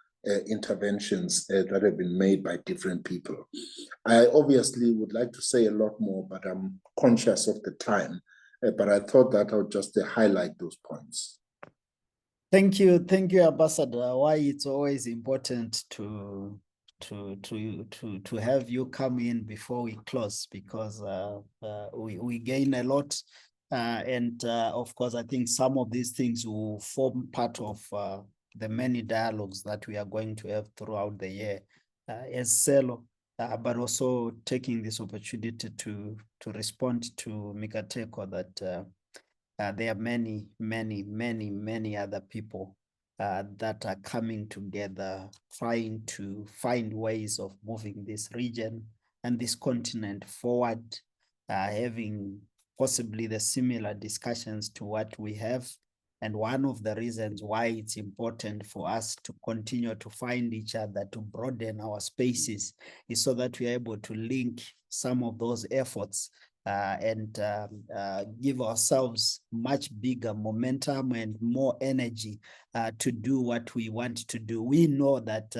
interventions that have been made by different people. I obviously would like to say a lot more, but I'm conscious of the time. But I thought that I would just highlight those points. Thank you, Ambassador. Why it's always important to have you come in before we close, because we gain a lot, and of course I think some of these things will form part of the many dialogues that we are going to have throughout the year as CELO, but also taking this opportunity to respond to Mikateko that there are many other people that are coming together, trying to find ways of moving this region and this continent forward, having possibly the similar discussions to what we have. And one of the reasons why it's important for us to continue to find each other, to broaden our spaces, is so that we are able to link some of those efforts and give ourselves much bigger momentum and more energy to do what we want to do. We know that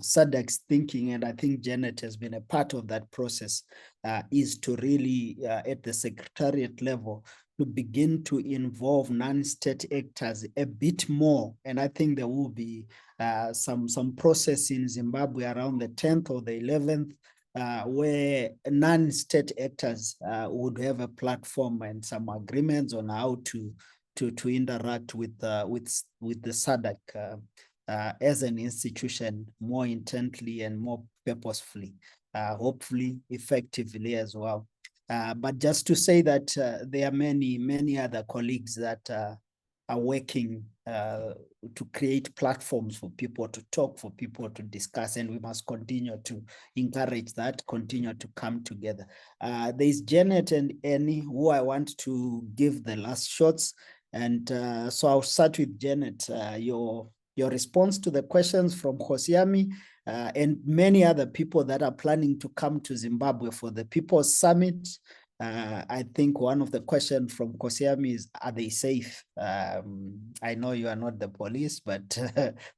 SADC's thinking, and I think Janet has been a part of that process, is to really, at the secretariat level, to begin to involve non-state actors a bit more. And I think there will be some process in Zimbabwe around the 10th or the 11th, where non-state actors would have a platform and some agreements on how to interact with the SADC as an institution more intently and more purposefully, hopefully effectively as well. But just to say that there are many other colleagues that are working to create platforms for people to talk, for people to discuss, and we must continue to encourage that, continue to come together. There's Janet and Annie who I want to give the last shots, and so I'll start with Janet. Your response to the questions from Hosiami and many other people that are planning to come to Zimbabwe for the People's Summit, I think one of the questions from Kosiami is, are they safe? I know you are not the police, but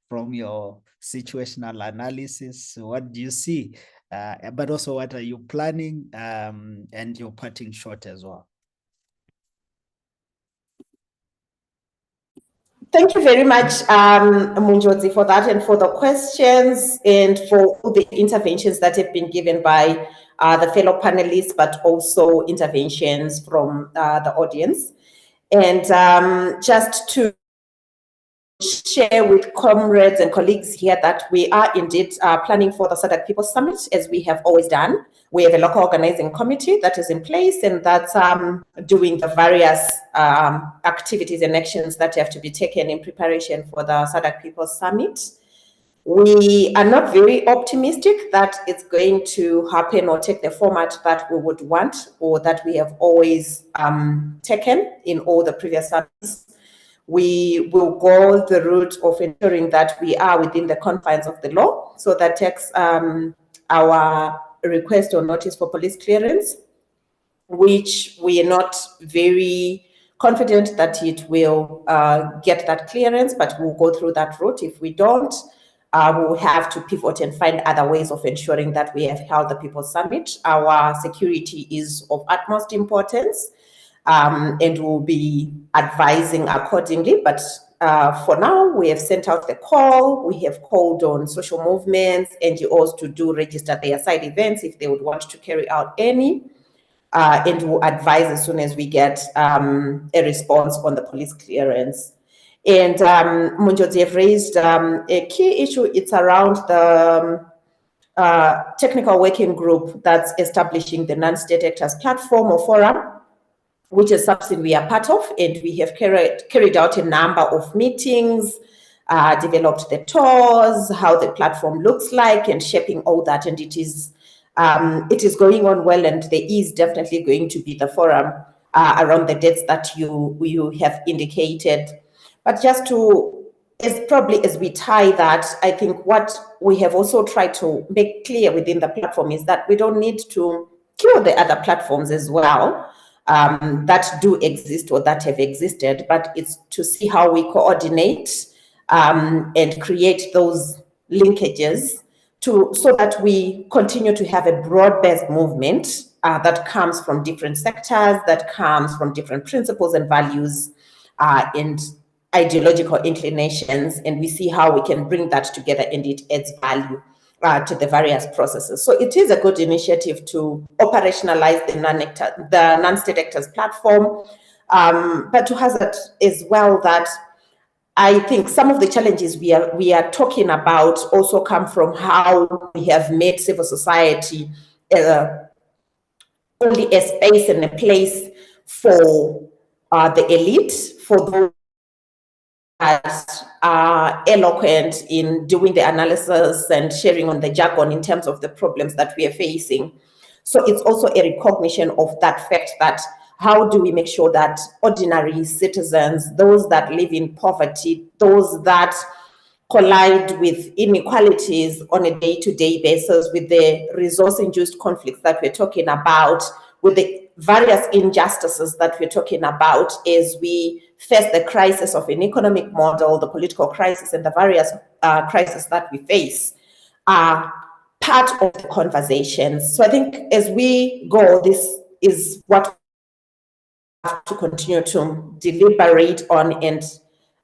from your situational analysis, what do you see? But also, what are you planning, and your parting shot as well? Thank you very much, Munjozi, for that and for the questions and for all the interventions that have been given by the fellow panelists, but also interventions from the audience. And just to share with comrades and colleagues here that we are indeed planning for the SADC People Summit, as we have always done. We have a local organizing committee that is in place, and that's doing the various activities and actions that have to be taken in preparation for the SADC People Summit. We are not very optimistic that it's going to happen or take the format that we would want or that we have always taken in all the previous summits. We will go the route of ensuring that we are within the confines of the law. So that takes our request or notice for police clearance, which we are not very confident that it will get that clearance, but we'll go through that route. If we don't, we'll have to pivot and find other ways of ensuring that we have held the People's Summit. Our security is of utmost importance. And we'll be advising accordingly. But for now, we have sent out the call. We have called on social movements, NGOs to do register their side events if they would want to carry out any. And we'll advise as soon as we get a response on the police clearance. And Munjozi have raised a key issue. It's around the technical working group that's establishing the non-state actors platform or forum, which is something we are part of, and we have carried out a number of meetings, developed the tours, how the platform looks like, and shaping all that. And it is going on well, and there is definitely going to be the forum around the dates that you have indicated. But just to, as we tie that, I think what we have also tried to make clear within the platform is that we don't need to kill the other platforms as well. That do exist or that have existed, but it's to see how we coordinate and create those linkages so that we continue to have a broad-based movement that comes from different sectors, that comes from different principles and values and ideological inclinations, and we see how we can bring that together and it adds value to the various processes. So it is a good initiative to operationalize the non-state actors platform, but to hazard as well that I think some of the challenges we are talking about also come from how we have made civil society only a space and a place for the elite, for those that are eloquent in doing the analysis and sharing on the jargon in terms of the problems that we are facing. So it's also a recognition of that fact that how do we make sure that ordinary citizens, those that live in poverty, those that collide with inequalities on a day-to-day basis, with the resource-induced conflicts that we're talking about, with the various injustices that we're talking about as we face the crisis of an economic model, the political crisis, and the various crises that we face, are part of the conversations. So I think as we go, this is what we have to continue to deliberate on and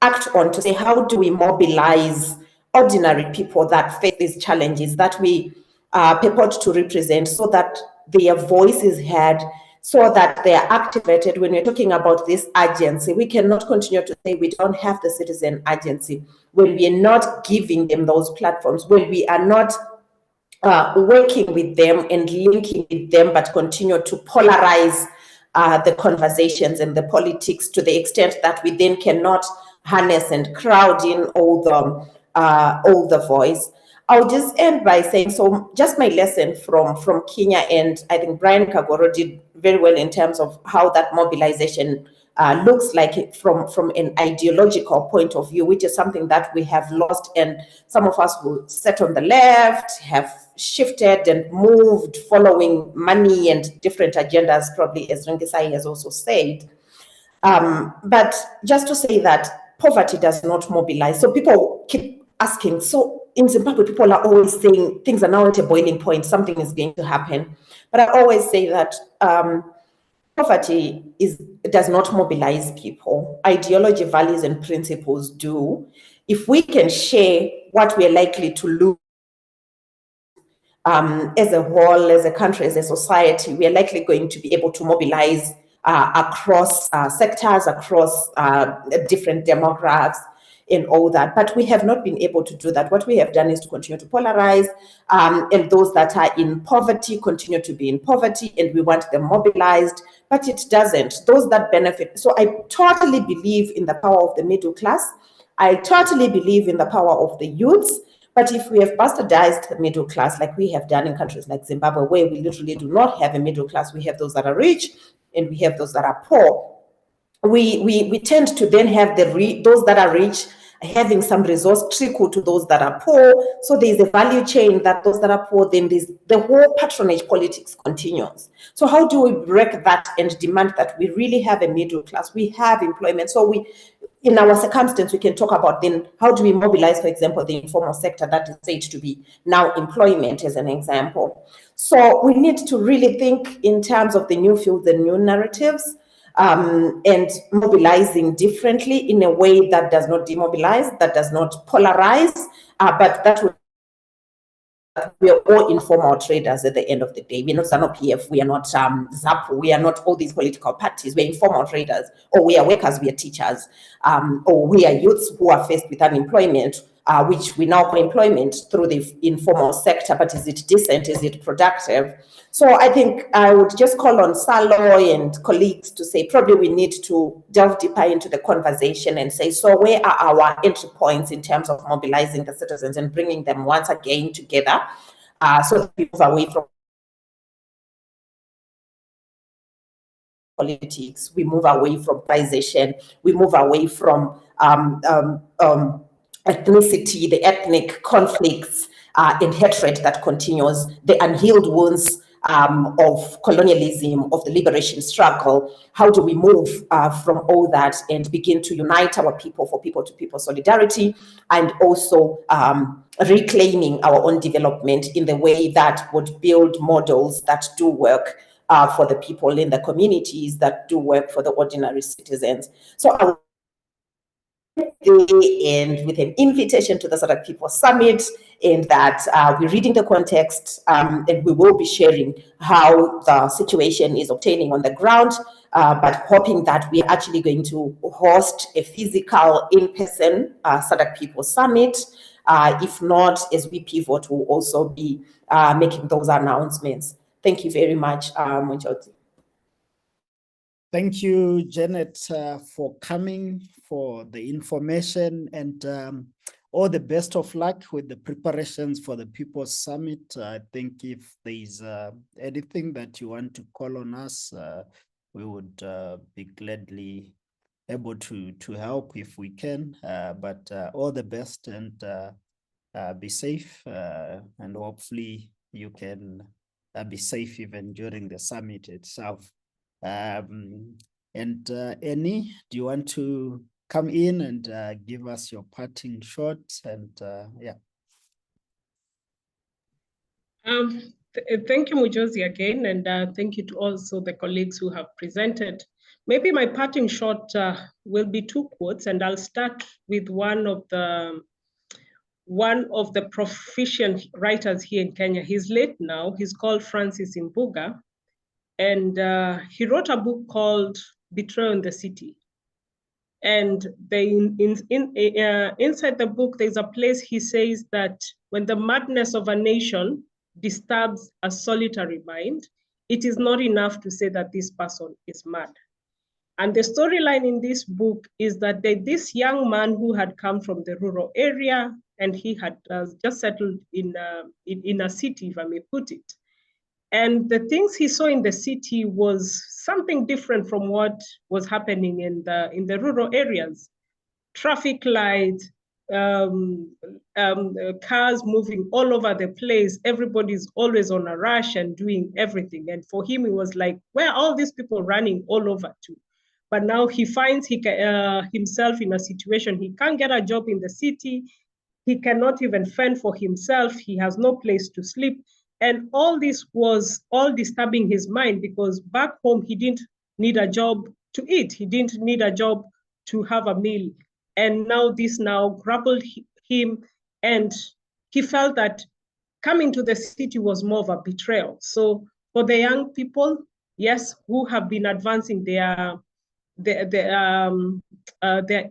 act on, to say how do we mobilize ordinary people that face these challenges that we purport to represent, so that their voice is heard, so that they are activated. When we're talking about this agency, we cannot continue to say we don't have the citizen agency when we are not giving them those platforms, when we are not working with them and linking with them, but continue to polarize the conversations and the politics to the extent that we then cannot harness and crowd in all the voice. I'll just end by saying, so just my lesson from Kenya, and I think Brian Kagoro did very well in terms of how that mobilization looks like from an ideological point of view, which is something that we have lost, and some of us will sit on the left, have shifted and moved following money and different agendas, probably as Ringisai has also said. But just to say that poverty does not mobilize. So people keep asking, so in Zimbabwe, people are always saying things are now at a boiling point, something is going to happen. But I always say that poverty does not mobilize people. Ideology, values, and principles do. If we can share what we're likely to lose as a whole, as a country, as a society, we are likely going to be able to mobilize across sectors, across different demographics and all that. But we have not been able to do that. What we have done is to continue to polarize, and those that are in poverty continue to be in poverty, and we want them mobilized, but it doesn't. Those that benefit. So I totally believe in the power of the middle class. I totally believe in the power of the youths. But if we have bastardized the middle class, like we have done in countries like Zimbabwe, where we literally do not have a middle class, we have those that are rich and we have those that are poor. We tend to then have those that are rich having some resource trickle to those that are poor. So there's a value chain that those that are poor, then the whole patronage politics continues. So how do we break that and demand that we really have a middle class? We have employment. So in our circumstance, we can talk about then how do we mobilize, for example, the informal sector that is said to be now employment as an example. So we need to really think in terms of the new fields and new narratives, and mobilizing differently in a way that does not demobilize, that does not polarize, but that will. We are all informal traders at the end of the day. We're not ZANU-PF, we are not ZAPU, we are not all these political parties. We're informal traders, or we are workers, we are teachers, or we are youths who are faced with unemployment, which we now call employment through the informal sector. But is it decent? Is it productive? So I think I would just call on Salo and colleagues to say probably we need to delve deeper into the conversation and say, so where are our entry points in terms of mobilizing the citizens and bringing them once again together, so that we move away from politics, we move away from polarization, we move away from ethnicity, the ethnic conflicts and hatred that continues, the unhealed wounds of colonialism, of the liberation struggle. How do we move from all that and begin to unite our people for people-to-people solidarity, and also reclaiming our own development in the way that would build models that do work for the people in the communities, that do work for the ordinary citizens. So I would end with an invitation to the SADC People Summit, in that we're reading the context, and we will be sharing how the situation is obtaining on the ground, but hoping that we're actually going to host a physical in-person SADC People Summit. If not, as we pivot, we'll also be making those announcements. Thank you very much, Munjozi. Thank you, Janet, for coming, for the information, and all the best of luck with the preparations for the People's Summit. I think if there's anything that you want to call on us, we would be gladly able to help if we can. But all the best, and be safe, and hopefully you can be safe even during the summit itself. And Annie, do you want to come in and give us your parting shot? And yeah. Thank you, Mujozi, again, and thank you to also the colleagues who have presented. Maybe my parting shot will be two quotes, and I'll start with one of the proficient writers here in Kenya. He's late now. He's called Francis Imbuga. And he wrote a book called Betrayal in the City. And inside the book, there's a place he says that when the madness of a nation disturbs a solitary mind, it is not enough to say that this person is mad. And the storyline in this book is that this young man who had come from the rural area, and he had just settled in a city, if I may put it. And the things he saw in the city was something different from what was happening in the rural areas. Traffic lights, cars moving all over the place. Everybody's always on a rush and doing everything. And for him, it was like, where are all these people running all over to? But now he finds himself in a situation. He can't get a job in the city. He cannot even fend for himself. He has no place to sleep. And all this was all disturbing his mind, because back home, he didn't need a job to eat. He didn't need a job to have a meal. And now this grappled him, and he felt that coming to the city was more of a betrayal. So for the young people, yes, who have been advancing their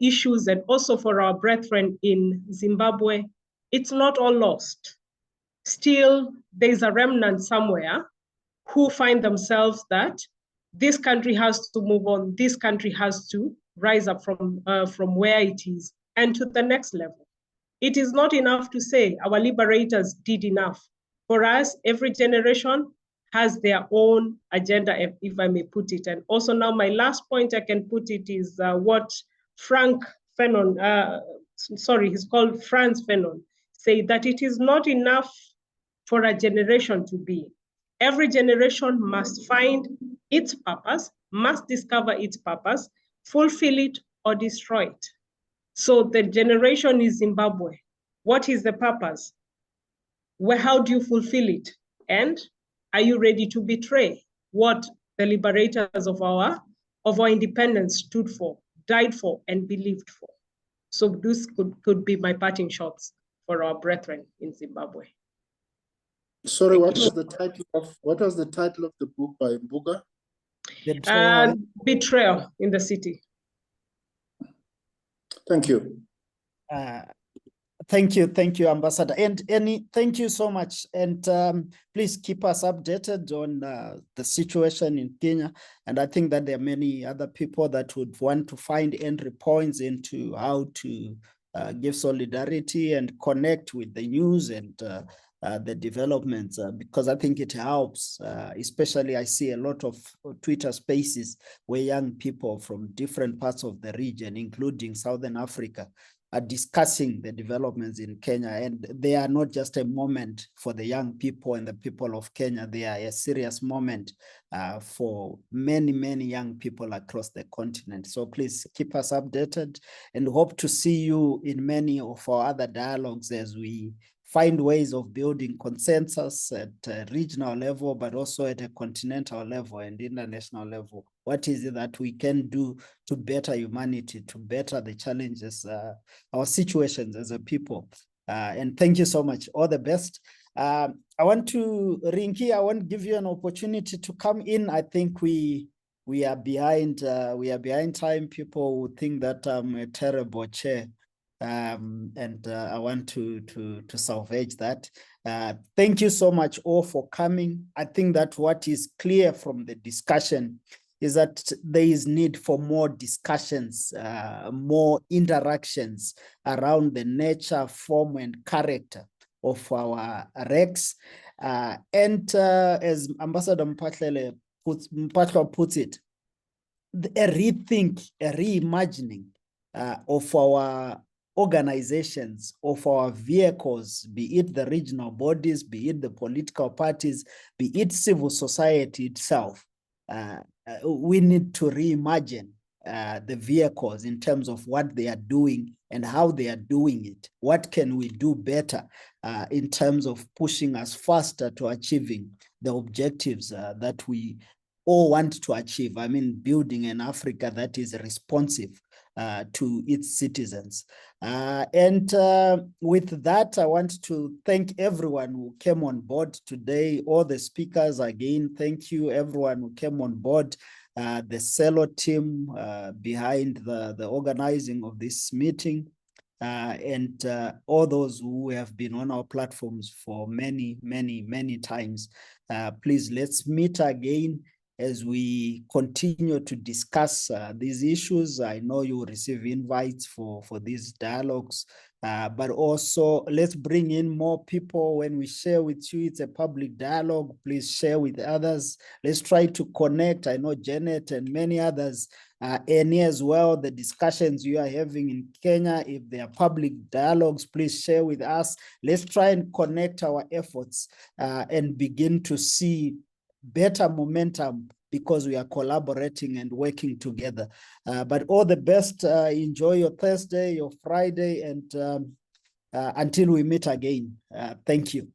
issues, and also for our brethren in Zimbabwe, it's not all lost. Still, there's a remnant somewhere who find themselves that this country has to move on, this country has to rise up from where it is and to the next level. It is not enough to say our liberators did enough. For us, every generation has their own agenda, if I may put it. And also now my last point I can put it is what Frank Fanon, he's called Franz Fanon, say that it is not enough for a generation to be. Every generation must find its purpose, must discover its purpose, fulfill it or destroy it. So the generation is Zimbabwe. What is the purpose? How do you fulfill it? And are you ready to betray what the liberators of our independence stood for, died for, and believed for? So this could be my parting shots for our brethren in Zimbabwe. Sorry, what was the title of the book by Mbuga? Betrayal in the City. Thank you. Thank you, Ambassador. And thank you so much. And please keep us updated on the situation in Kenya. And I think that there are many other people that would want to find entry points into how to give solidarity and connect with the news and the developments, because I think it helps. Especially I see a lot of Twitter spaces where young people from different parts of the region, including Southern Africa, are discussing the developments in Kenya. And they are not just a moment for the young people and the people of Kenya. They are a serious moment for many, many young people across the continent. So please keep us updated, and hope to see you in many of our other dialogues as we find ways of building consensus at a regional level, but also at a continental level and international level. What is it that we can do to better humanity, to better the challenges, our situations as a people? And thank you so much. All the best. I want to, Rinki, I want to give you an opportunity to come in. I think we are behind time. People would think that I'm a terrible chair. And I want to salvage that. Thank you so much all for coming. I think that what is clear from the discussion is that there is need for more discussions, more interactions around the nature, form, and character of our RECs. And as Ambassador Mpatla puts it, a rethink, a reimagining of our organizations, of our vehicles, be it the regional bodies, be it the political parties, be it civil society itself. We need to reimagine the vehicles in terms of what they are doing and how they are doing it. What can we do better in terms of pushing us faster to achieving the objectives that we all want to achieve? I mean, building an Africa that is responsive to its citizens. And with that, I want to thank everyone who came on board today, all the speakers. Again, thank you everyone who came on board, the CELO team behind the organizing of this meeting, and all those who have been on our platforms for many, many, many times. Please, let's meet again as we continue to discuss these issues. I know you will receive invites for these dialogues but also let's bring in more people. When we share with you, it's a public dialogue. Please share with others. Let's try to connect. I know Janet and many others, Annie as well, the discussions you are having in Kenya, if they are public dialogues, please share with us. Let's try and connect our efforts and begin to see better momentum because we are collaborating and working together. But all the best. Enjoy your Thursday, your Friday, and until we meet again. Thank you.